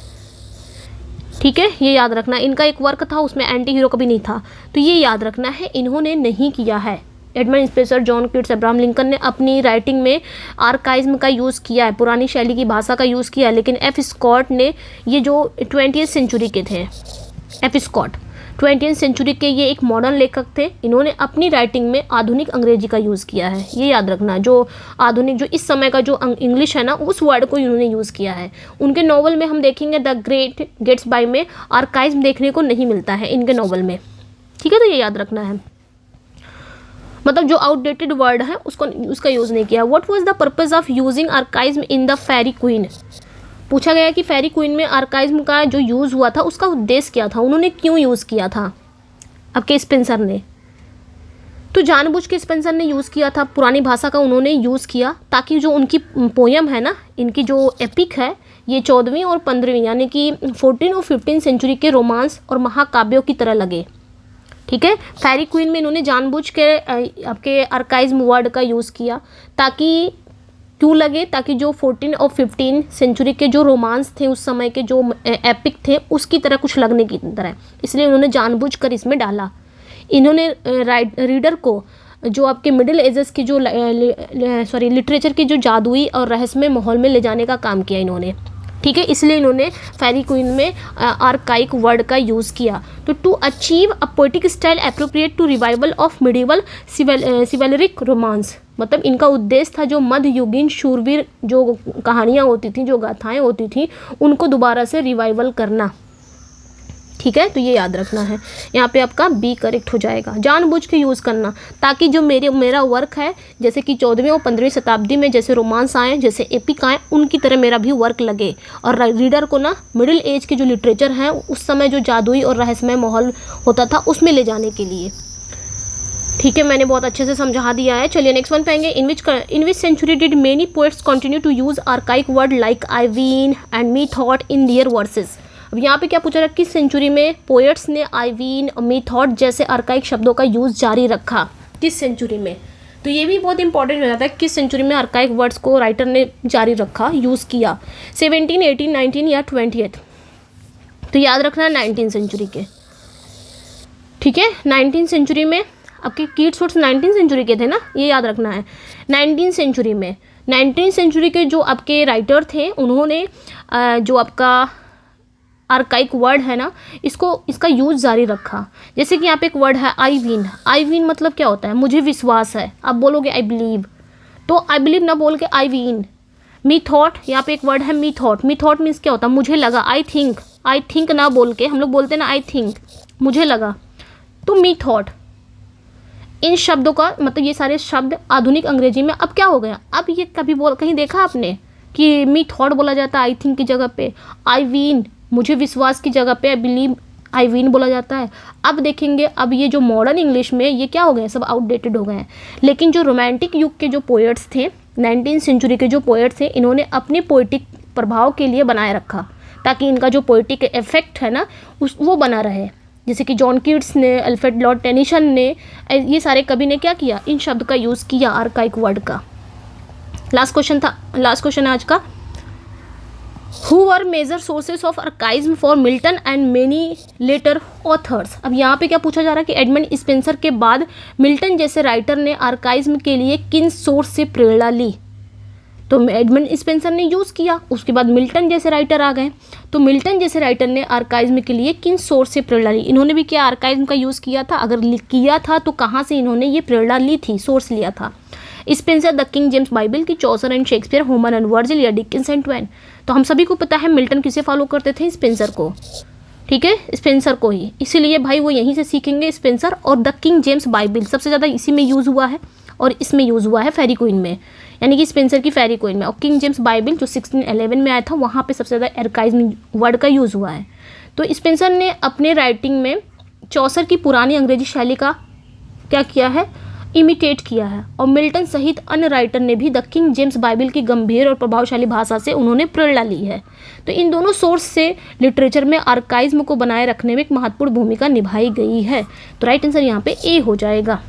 S1: ठीक है, ये याद रखना। इनका एक वर्क था उसमें एंटी हीरो कभी नहीं था, तो ये याद रखना है, इन्होंने नहीं किया है। Edmund Spenser, John Keats, Abraham Lincoln ने अपनी राइटिंग में आर्काइज्म का यूज़ किया है, पुरानी शैली की भाषा का यूज़ किया है, लेकिन एफ स्कॉट ने, ये जो 20th सेंचुरी के थे, एफ स्कॉट 20th सेंचुरी के ये एक मॉडर्न लेखक थे, इन्होंने अपनी राइटिंग में आधुनिक अंग्रेजी का यूज़ किया है। ये याद रखना, जो आधुनिक, जो इस समय का जो इंग्लिश है ना, उस वर्ड को इन्होंने यूज़ किया है। उनके नॉवल में हम देखेंगे द ग्रेट गेट्सबाई में आर्काइज्म देखने को नहीं मिलता है इनके नॉवल में। ठीक है, तो ये याद रखना है, मतलब जो आउटडेटेड वर्ड है उसका यूज़ नहीं किया। What was the purpose of using archaism in the Faerie Queene. पूछा गया कि फेरी क्वीन में आर्काइज्म का जो यूज़ हुआ था उसका उद्देश्य क्या था, उन्होंने क्यों यूज़ किया था। अब के स्पेंसर ने तो जानबूझ के स्पेंसर ने यूज़ किया था, पुरानी भाषा का उन्होंने यूज़ किया, ताकि जो उनकी पोयम है ना, इनकी जो एपिक है, ये 14वीं और 15वीं यानी कि 14 और 15 सेंचुरी के रोमांस और महाकाव्यों की तरह लगे। ठीक है, फेरी क्वीन में इन्होंने जानबूझ के आपके आर्काइज्म वर्ड का यूज़ किया, ताकि क्यों लगे, ताकि जो 14 और 15 सेंचुरी के जो रोमांस थे, उस समय के जो एपिक थे, उसकी तरह कुछ लगने की तरह, इसलिए उन्होंने जानबूझकर इसमें डाला। इन्होंने रीडर को जो आपके मिडिल एजेस की जो लिटरेचर की जो जादुई और रहस्यमय माहौल में ले जाने का काम किया इन्होंने। ठीक है, इसलिए इन्होंने फेरी क्वीन में आर्काइक वर्ड का यूज़ किया। तो to achieve a poetic style appropriate to revival of medieval chivalric romance, मतलब इनका उद्देश्य था जो मध्ययुगीन शूरवीर जो कहानियाँ होती थी, जो गाथाएँ होती थी, उनको दोबारा से रिवाइवल करना। ठीक है, तो ये याद रखना है, यहाँ पे आपका बी करेक्ट हो जाएगा। जानबूझ के यूज़ करना, ताकि जो मेरा वर्क है, जैसे कि 14वीं और 15वीं शताब्दी में जैसे रोमांस आए, जैसे एपिक आए, उनकी तरह मेरा भी वर्क लगे, और रीडर को ना मिडिल एज के जो लिटरेचर है, उस समय जो जादुई और रहस्यमय माहौल होता था, उसमें ले जाने के लिए। ठीक है, मैंने बहुत अच्छे से समझा दिया है। चलिए नेक्स्ट वन पे आएंगे, in which century did many poets continue to use archaic word like I ween and methought in their verses. अब यहाँ पे क्या पूछा रहा, किस सेंचुरी में पोएट्स ने आई वीन, मी थॉट जैसे आर्काइक शब्दों का यूज़ जारी रखा, किस सेंचुरी में। तो ये भी बहुत इंपॉर्टेंट हो जाता है, किस सेंचुरी में आर्काइक वर्ड्स को राइटर ने जारी रखा, यूज़ किया, 17, 18, 19 या 20th। तो याद रखना है 19th सेंचुरी के। ठीक है। 19वीं सेंचुरी में आपके कीट्स वुड्स 19वीं सेंचुरी के थे ना, ये याद रखना है। 19वीं सेंचुरी में 19वीं सेंचुरी के जो आपके राइटर थे उन्होंने जो आपका आर्काइक वर्ड है ना, इसका यूज़ जारी रखा। जैसे कि यहाँ पे एक वर्ड है आई वीन। आई वीन मतलब क्या होता है? मुझे विश्वास है। आप बोलोगे आई बिलीव, तो आई बिलीव ना बोल के आई वीन। मी थॉट, यहाँ पे एक वर्ड है मी थॉट। मी थॉट मीन्स क्या होता है? मुझे लगा। आई थिंक ना बोल के हम लोग बोलते हैं ना आई थिंक, मुझे लगा, तो मी थॉट। इन शब्दों का मतलब ये सारे शब्द आधुनिक अंग्रेजी में अब क्या हो गया? अब ये कभी कहीं देखा आपने कि मी थॉट बोला जाता है आई थिंक की जगह पे? आई वीन, मुझे विश्वास की जगह पे आई बिलीव, आई वीन बोला जाता है। अब देखेंगे, अब ये जो मॉडर्न इंग्लिश में ये क्या हो गए? सब आउटडेटेड हो गए हैं। लेकिन जो रोमांटिक युग के जो पोएट्स थे, 19वीं सेंचुरी के जो पोएट्स थे, इन्होंने अपने पोइटिक प्रभाव के लिए बनाए रखा ताकि इनका जो पोइटिक इफेक्ट है ना वो बना रहे। जैसे कि जॉन कीट्स ने, अल्फ्रेड लॉर्ड टेनिसन ने, ये सारे कवि ने क्या किया? इन शब्द का यूज़ किया, आर्काइक वर्ड का। लास्ट क्वेश्चन है आज का। Who were major sources of archaism for Milton and many later authors? अब यहाँ पे क्या पूछा जा रहा है कि एडमंड स्पेंसर के बाद मिल्टन जैसे राइटर ने आर्काइज्म के लिए किन सोर्स से प्रेरणा ली? तो एडमंड स्पेंसर ने यूज़ किया, उसके बाद मिल्टन जैसे राइटर आ गए। तो मिल्टन जैसे राइटर ने आर्काइज्म के लिए किन सोर्स से प्रेरणा ली? इन्होंने भी क्या आर्काइज्म का यूज़ किया था? अगर किया था तो कहाँ से इन्होंने ये प्रेरणा ली थी, सोर्स लिया था? Spenser the King James Bible की, Chaucer and Shakespeare, Homer and Virgil, या डिकिंस एंड ट्वेन? तो हम सभी को पता है मिल्टन किसे फॉलो करते थे? स्पेंसर को। ठीक है, स्पेंसर को ही, इसीलिए भाई वो यहीं से सीखेंगे स्पेंसर। और द किंग जेम्स बाइबल सबसे ज़्यादा इसी में यूज़ हुआ है और इसमें यूज़ हुआ है फेरी क्वीन में, यानी कि स्पेंसर की फेरी क्वीन में। और किंग जेम्स बाइबल जो 1611 में आया था वहाँ पे सबसे ज़्यादा आर्काइज्म वर्ड का यूज़ हुआ है। तो स्पेंसर ने अपने राइटिंग में चौसर की पुरानी अंग्रेजी शैली का क्या किया है? इमिटेट किया है। और मिल्टन सहित अन्य राइटर ने भी द किंग जेम्स बाइबल की गंभीर और प्रभावशाली भाषा से उन्होंने प्रेरणा ली है। तो इन दोनों सोर्स से लिटरेचर में आर्काइज्म को बनाए रखने में एक महत्वपूर्ण भूमिका निभाई गई है। तो राइट आंसर यहाँ पे ए हो जाएगा।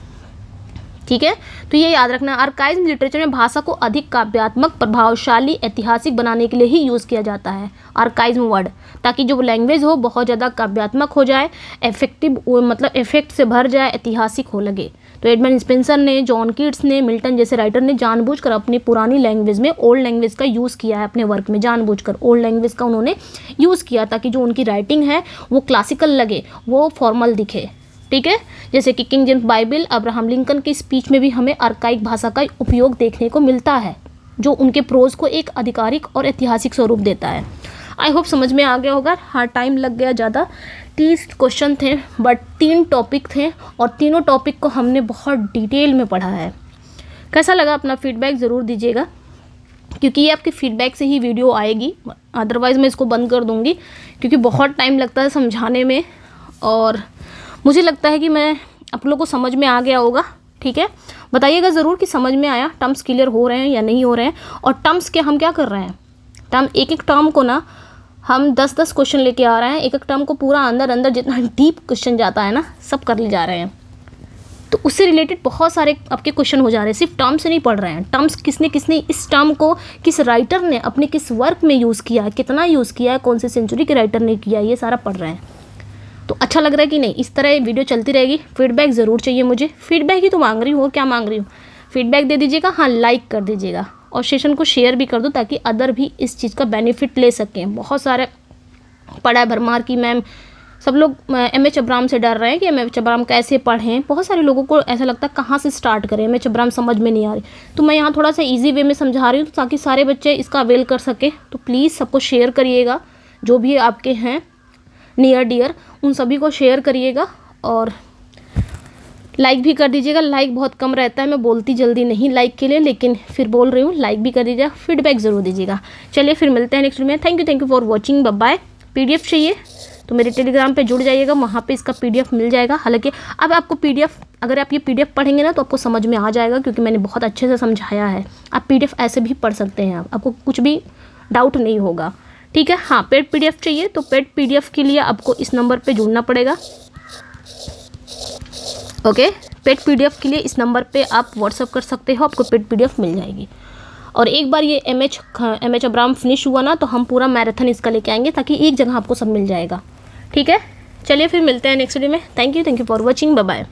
S1: ठीक है, तो ये याद रखना, आर्काइज्म लिटरेचर में भाषा को अधिक काव्यात्मक, प्रभावशाली, ऐतिहासिक बनाने के लिए ही यूज़ किया जाता है आर्काइज्म वर्ड, ताकि जो लैंग्वेज हो बहुत ज़्यादा काव्यात्मक हो जाए, इफेक्टिव मतलब इफेक्ट से भर जाए, ऐतिहासिक हो लगे। तो एडमंड स्पेंसर ने, जॉन कीट्स ने, मिल्टन जैसे राइटर ने जानबूझकर अपनी पुरानी लैंग्वेज में ओल्ड लैंग्वेज का यूज़ किया है अपने वर्क में। जानबूझकर ओल्ड लैंग्वेज का उन्होंने यूज़ किया ताकि जो उनकी राइटिंग है वो क्लासिकल लगे, वो फॉर्मल दिखे। ठीक है, जैसे कि king James Bible, Abraham Lincoln की स्पीच में भी हमें आर्काइक भाषा का उपयोग देखने को मिलता है, जो उनके प्रोज को एक आधिकारिक और ऐतिहासिक स्वरूप देता है। आई होप समझ में आ गया होगा। हाँ, टाइम लग गया ज़्यादा, 30 क्वेश्चन थे बट 3 टॉपिक थे और तीनों टॉपिक को हमने बहुत डिटेल में पढ़ा है। कैसा लगा? अपना फीडबैक ज़रूर दीजिएगा, क्योंकि ये आपके फीडबैक से ही वीडियो आएगी, अदरवाइज़ मैं इसको बंद कर दूँगी, क्योंकि बहुत टाइम लगता है समझाने में और मुझे लगता है कि मैं आप लोगों को समझ में आ गया होगा। ठीक है, बताइएगा ज़रूर कि समझ में आया, टर्म्स क्लियर हो रहे हैं या नहीं हो रहे हैं। और टर्म्स के हम क्या कर रहे हैं, एक टर्म को ना हम 10-10 क्वेश्चन लेके आ रहे हैं। एक टर्म को पूरा अंदर जितना डीप क्वेश्चन जाता है ना, सब कर ले जा रहे हैं। तो उससे रिलेटेड बहुत सारे आपके क्वेश्चन हो जा रहे हैं, सिर्फ टर्म से नहीं पढ़ रहे हैं। टर्म्स किसने इस टर्म को किस राइटर ने अपने किस वर्क में यूज़ किया है, कितना यूज़ किया है, कौन से सेंचुरी के राइटर ने किया है, ये सारा पढ़ रहे हैं। तो अच्छा लग रहा है कि नहीं? इस तरह वीडियो चलती रहेगी। फीडबैक ज़रूर चाहिए मुझे, फीडबैक ही तो मांग रही हूँ, और क्या मांग रही हूँ? फीडबैक दे दीजिएगा। हाँ, लाइक कर दीजिएगा और सेशन को शेयर भी कर दो ताकि अदर भी इस चीज़ का बेनिफिट ले सकें। बहुत सारे पढ़ा है भरमार की मैम, सब लोग एम.एच. अब्राहम से डर रहे हैं कि एम.एच. अब्राहम कैसे पढ़ें। बहुत सारे लोगों को ऐसा लगता है कहाँ से स्टार्ट करें, एम.एच. अब्राहम समझ में नहीं आ रही। तो मैं यहाँ थोड़ा सा ईजी वे में समझा रही हूँ ताकि सारे बच्चे इसका अवेल कर सकें। तो प्लीज़ सबको शेयर करिएगा, जो भी आपके हैं नियर डियर उन सभी को शेयर करिएगा और लाइक भी कर दीजिएगा। लाइक बहुत कम रहता है, मैं बोलती जल्दी नहीं लाइक के लिए, लेकिन फिर बोल रही हूँ, लाइक भी कर दीजिएगा, फीडबैक ज़रूर दीजिएगा। चलिए फिर मिलते हैं नेक्स्ट वीडियो में। Thank you for watching, bye bye. PDF चाहिए तो मेरे टेलीग्राम पे जुड़ जाइएगा, वहाँ पे इसका पीडीएफ मिल जाएगा। हालांकि अब आपको पीडीएफ, अगर आप ये पीडीएफ पढ़ेंगे ना तो आपको समझ में आ जाएगा, क्योंकि मैंने बहुत अच्छे से समझाया है। आप पीडीएफ ऐसे भी पढ़ सकते हैं, आपको कुछ भी डाउट नहीं होगा। ठीक है, हाँ, पेड पीडीएफ चाहिए तो पेड पीडीएफ के लिए आपको इस नंबर पे जुड़ना पड़ेगा। ओके, पेड पीडीएफ के लिए इस नंबर पे आप व्हाट्सअप कर सकते हो, आपको पेड पीडीएफ मिल जाएगी। और एक बार ये एम.एच. अब्राहम फिनिश हुआ ना तो हम पूरा मैराथन इसका लेके आएंगे ताकि एक जगह आपको सब मिल जाएगा। ठीक है, चलिए फिर मिलते हैं नेक्स्ट वीडियो में। Thank you for watching, bye bye.